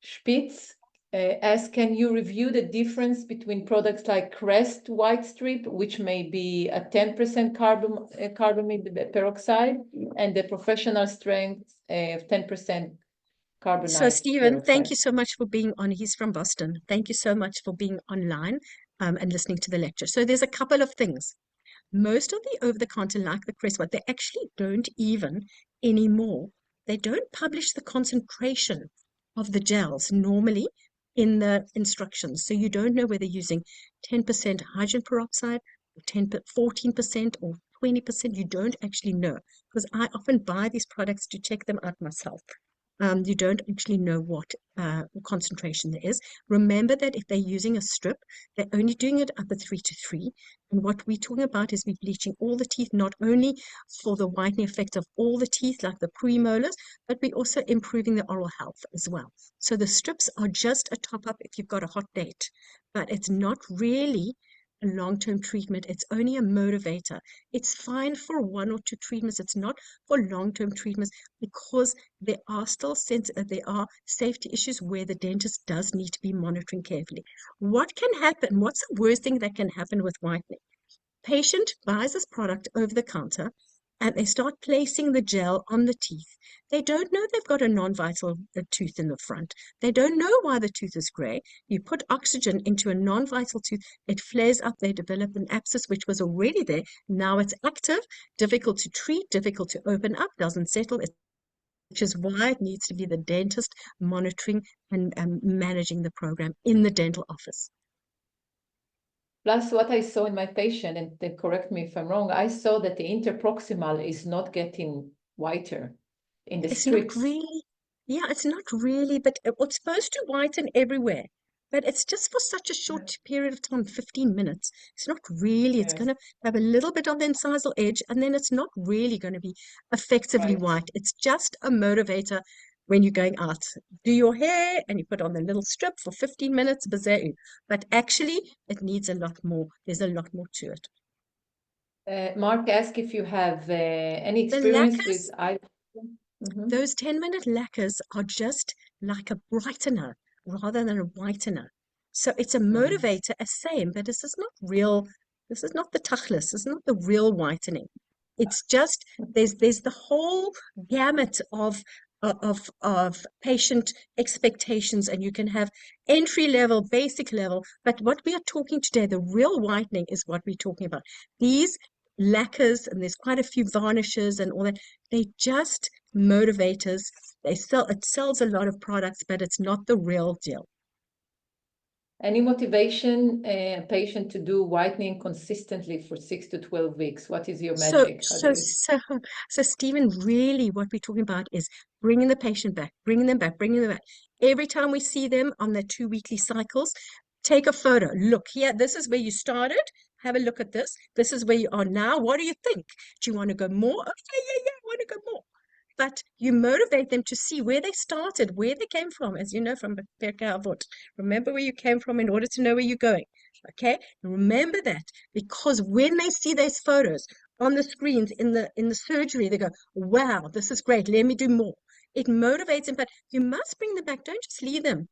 Spitz asks, can you review the difference between products like Crest White Strip, which may be a 10% carbamide peroxide, and the professional strength 10% carbonate So, Stephen, thank peroxide? you so much for being on. He's from Boston. Thank you so much for being online and listening to the lecture. So, there's a couple of things. Most of the over-the-counter, like the Crest one, they actually don't even anymore. They don't publish the concentration of the gels normally in the instructions. So you don't know whether using 10% hydrogen peroxide or 14% or 20%. You don't actually know, because I often buy these products to check them out myself. You don't actually know what concentration there is. Remember that if they're using a strip, they're only doing it upper 3 to 3. And what we're talking about is we're bleaching all the teeth, not only for the whitening effect of all the teeth, like the premolars, but we're also improving the oral health as well. So the strips are just a top-up if you've got a hot date, but it's not really a long-term treatment. It's only a motivator. It's fine for 1 or 2 treatments. It's not for long-term treatments, because there are still there are safety issues where the dentist does need to be monitoring carefully. What can happen? What's the worst thing that can happen with whitening? Patient buys this product over the counter and they start placing the gel on the teeth. They don't know they've got a non-vital tooth in the front. They don't know why the tooth is gray. You put oxygen into a non-vital tooth, it flares up, they develop an abscess which was already there. Now it's active, difficult to treat, difficult to open up, doesn't settle, which is why it needs to be the dentist monitoring and managing the program in the dental office. Plus, what I saw in my patient, and they correct me if I'm wrong, I saw that the interproximal is not getting whiter in the It's strips. not really, yeah, it's not really, but it's supposed to whiten everywhere. But it's just for such a short period of time, 15 minutes. It's not really, it's Yes. going to have a little bit on the incisal edge, and then it's not really going to be effectively Right. white. It's just a motivator when you're going out. Do your hair and you put on the little strip for 15 minutes, bazeu. But actually, it needs a lot more. There's a lot more to it. Mark asked if you have any The experience lacquers, with those 10-minute lacquers are just like a brightener rather than a whitener. So it's a motivator, a same, but this is not real. This is not the tachlis. This is not the real whitening. It's just there's the whole gamut of patient expectations, and you can have entry level, basic level. But what we are talking today, the real whitening, is what we're talking about. These lacquers, and there's quite a few varnishes and all that, they just motivators. It sells a lot of products, but it's not the real deal. Any motivation a patient to do whitening consistently for 6 to 12 weeks? What is your magic? So, Stephen, really what we're talking about is bringing the patient back, bringing them back, bringing them back. Every time we see them on their 2 weekly cycles, take a photo. Look here, this is where you started. Have a look at this. This is where you are now. What do you think? Do you want to go more? Okay, yeah, I want to go more. But you motivate them to see where they started, where they came from, as you know from Avot. Remember where you came from in order to know where you're going. Okay, remember that, because when they see those photos on the screens in the surgery, they go, "Wow, this is great. Let me do more." It motivates them, but you must bring them back. Don't just leave them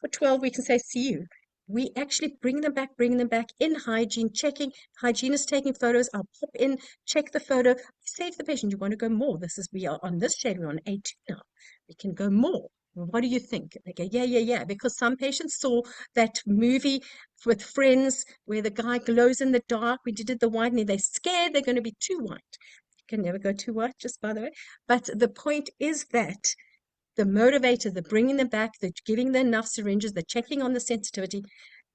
for 12 weeks and say, "See you." We actually bring them back in hygiene, checking, hygienist taking photos. I'll pop in, check the photo, say to the patient, "You want to go more? We are on this shade, we're on A2 now. We can go more." What do you think? They go, yeah, because some patients saw that movie with Friends where the guy glows in the dark. We did the whitening. They're scared they're going to be too white. You can never go too white, just by the way. But the point is that the motivator, the bringing them back, the giving them enough syringes, the checking on the sensitivity,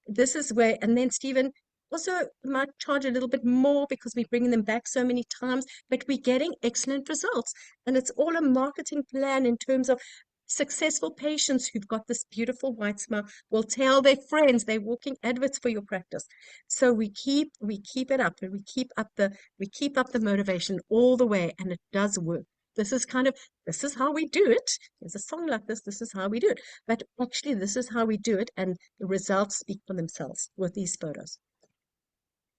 this is where, and then Stephen also might charge a little bit more because we're bringing them back so many times, but we're getting excellent results. And it's all a marketing plan in terms of successful patients who've got this beautiful white smile will tell their friends, they're walking adverts for your practice. So we keep it up, and we keep up the motivation all the way, and it does work. This is how we do it. There's a song like this is how we do it. But actually, this is how we do it, and the results speak for themselves with these photos.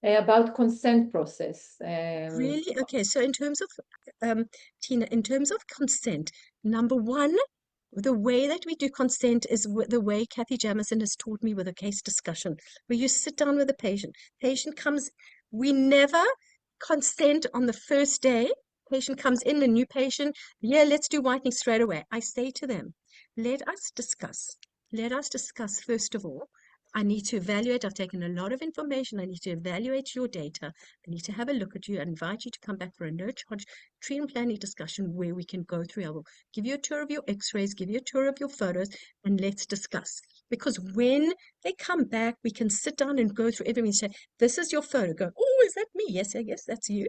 About consent process. Really? Okay, so in terms of, Tina, in terms of consent, number one, the way that we do consent is the way Kathy Jamison has taught me with a case discussion, where you sit down with the patient. Patient comes, we never consent on the first day. Patient comes in, a new patient, yeah, let's do whitening straight away. I say to them, let us discuss. Let us discuss, first of all. I need to evaluate. I've taken a lot of information. I need to evaluate your data. I need to have a look at you. I invite you to come back for a no-charge treatment planning discussion where we can go through. I will give you a tour of your x-rays, give you a tour of your photos, and let's discuss. Because when they come back, we can sit down and go through everything and say, this is your photo. Go, oh, is that me? Yes, that's you.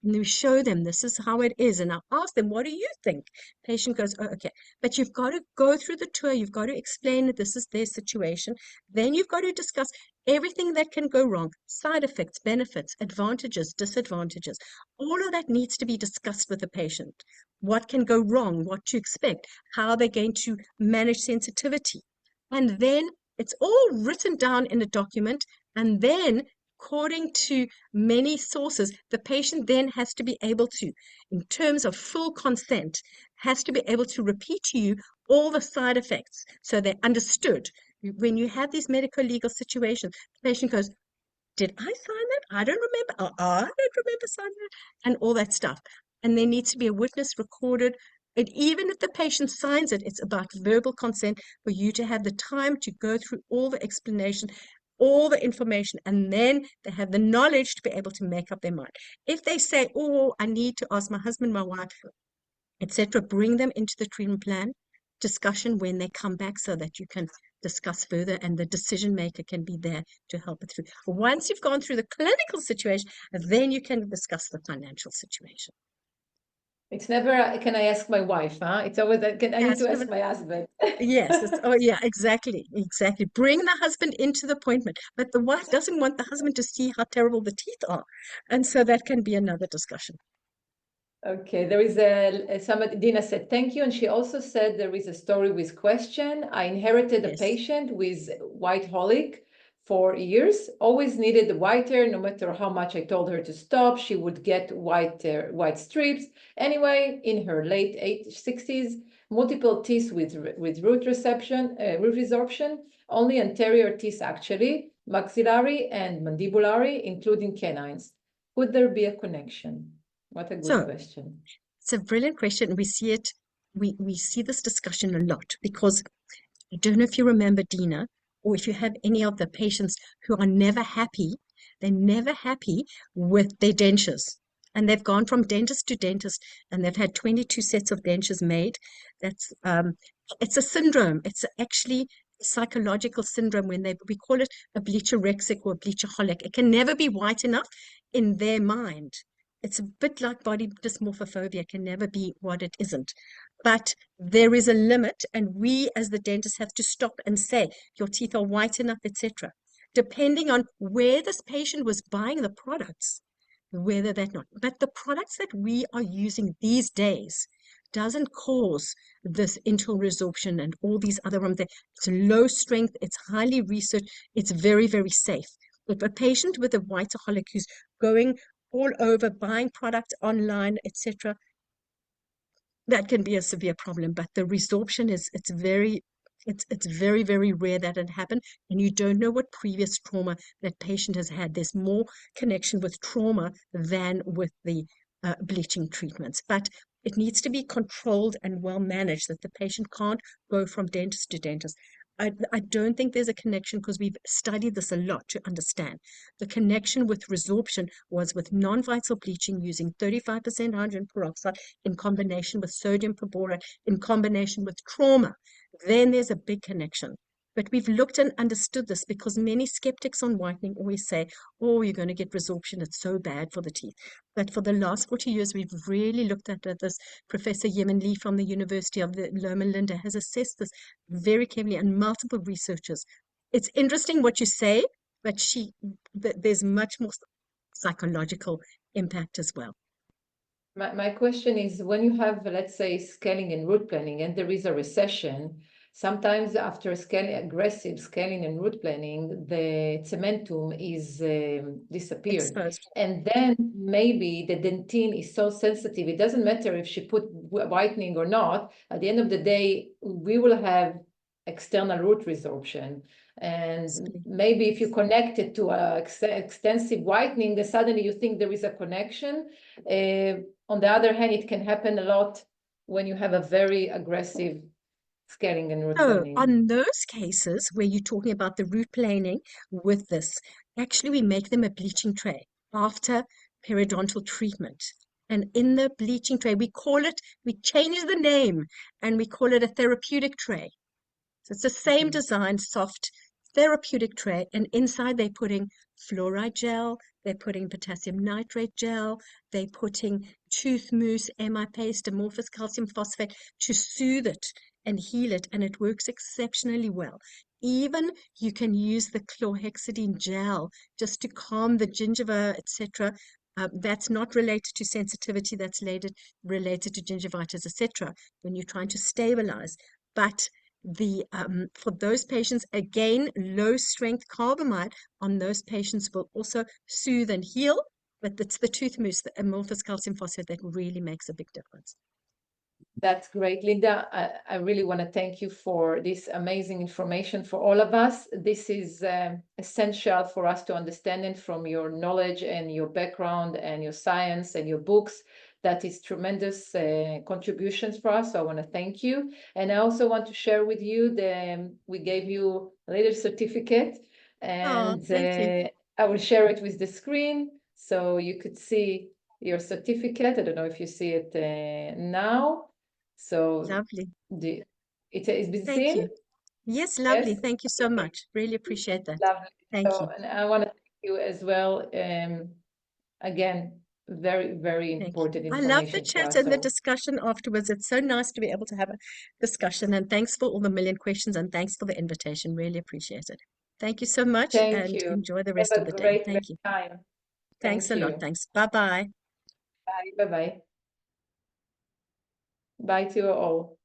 And we show them this is how it is. And I ask them, what do you think? Patient goes, oh, okay. But you've got to go through the tour. You've got to explain that this is their situation. Then you've got to discuss everything that can go wrong, side effects, benefits, advantages, disadvantages. All of that needs to be discussed with the patient. What can go wrong, what to expect, how they're going to manage sensitivity. And then it's all written down in a document. And then according to many sources, the patient then has to be able to, in terms of full consent, has to be able to repeat to you all the side effects so they're understood. When you have these medical legal situations, the patient goes, did I sign that? I don't remember. Oh, I don't remember signing that, and all that stuff. And there needs to be a witness recorded. And even if the patient signs it, it's about verbal consent for you to have the time to go through all the explanation, all the information, and then they have the knowledge to be able to make up their mind. If they say, oh, I need to ask my husband, my wife, etc., bring them into the treatment plan discussion when they come back so that you can discuss further and the decision maker can be there to help it through. Once you've gone through the clinical situation, then you can discuss the financial situation. It's never, can I ask my wife, huh? It's always, I need to ask my husband. Yes. Oh, yeah, exactly. Bring the husband into the appointment, but the wife doesn't want the husband to see how terrible the teeth are. And so that can be another discussion. Okay, there is somebody, Dina said thank you, and she also said there is a story with question. I inherited a patient with whiteholic for years, always needed the whiter, no matter how much I told her to stop, she would get white strips. Anyway, in her late 60s, multiple teeth with root resorption, only anterior teeth actually, maxillary and mandibulary, including canines. Could there be a connection? What a good question. It's a brilliant question. We see it, we see this discussion a lot because I don't know if you remember, Dina, or if you have any of the patients who are never happy, they're never happy with their dentures. And they've gone from dentist to dentist and they've had 22 sets of dentures made. That's it's a syndrome. It's actually a psychological syndrome when we call it a bleacherexic or a bleachaholic. It can never be white enough in their mind. It's a bit like body dysmorphophobia. It can never be what it isn't. But there is a limit, and we as the dentist have to stop and say, your teeth are white enough, etc. Depending on where this patient was buying the products, whether that not. But the products that we are using these days doesn't cause this internal resorption and all these other ones. It's low strength, it's highly researched, it's very, very safe. If a patient with a whiteaholic who's going all over buying products online, etc., that can be a severe problem. But the resorption it's very, very rare that it happen, and you don't know what previous trauma that patient has had. There's more connection with trauma than with the bleaching treatments. But it needs to be controlled and well managed, that the patient can't go from dentist to dentist. I don't think there's a connection, because we've studied this a lot to understand. The connection with resorption was with non-vital bleaching using 35% hydrogen peroxide in combination with sodium perborate, in combination with trauma. Then there's a big connection. But we've looked and understood this, because many skeptics on whitening always say, oh, you're going to get resorption, it's so bad for the teeth. But for the last 40 years, we've really looked at this. Professor Yemen Lee from the University of Loma Linda has assessed this very carefully, and multiple researchers. It's interesting what you say, but there's much more psychological impact as well. My question is, when you have, let's say, scaling and root planing, and there is a recession, sometimes after aggressive scaling and root planing, the cementum is disappeared. Exposed. And then maybe the dentine is so sensitive, it doesn't matter if she put whitening or not. At the end of the day, we will have external root resorption. And maybe if you connect it to extensive whitening, then suddenly you think there is a connection. On the other hand, it can happen a lot when you have a very aggressive scaling and root So planing. on those cases where you're talking about the root planing with this, actually we make them a bleaching tray after periodontal treatment. And in the bleaching tray, we change the name, and we call it a therapeutic tray. So it's the same design, soft therapeutic tray, and inside they're putting fluoride gel, they're putting potassium nitrate gel, they're putting tooth mousse, MI paste, amorphous calcium phosphate to soothe it and heal it, and it works exceptionally well. Even you can use the chlorhexidine gel just to calm the gingiva, etc. That's not related to sensitivity, that's related to gingivitis, etc. when you're trying to stabilize. But for those patients, again, low strength carbamide on those patients will also soothe and heal, but it's the tooth mousse, the amorphous calcium phosphate, that really makes a big difference. That's great, Linda. I really want to thank you for this amazing information for all of us. This is essential for us to understand it from your knowledge and your background and your science and your books. That is tremendous contributions for us. So I want to thank you. And I also want to share with you we gave you a little certificate, and thank you. I will share it with the screen so you could see your certificate. I don't know if you see it now. So Lovely. it's been Thank seen? you. Yes, lovely. Yes? Thank you so Okay. much. Really appreciate that. Lovely. Thank So, you. and I want to thank you as well. Again, very, very Thank important you. I love the information for chat us. and the So discussion afterwards. It's so nice to be able to have a discussion, and thanks for all the million questions, and thanks for the invitation. Really appreciate it. Thank you so much, thank and you. enjoy the Have rest of a the day. great Thank you. time. Thanks Thank a lot. you. Thanks. Bye-bye. Bye. Bye-bye. Bye to you all.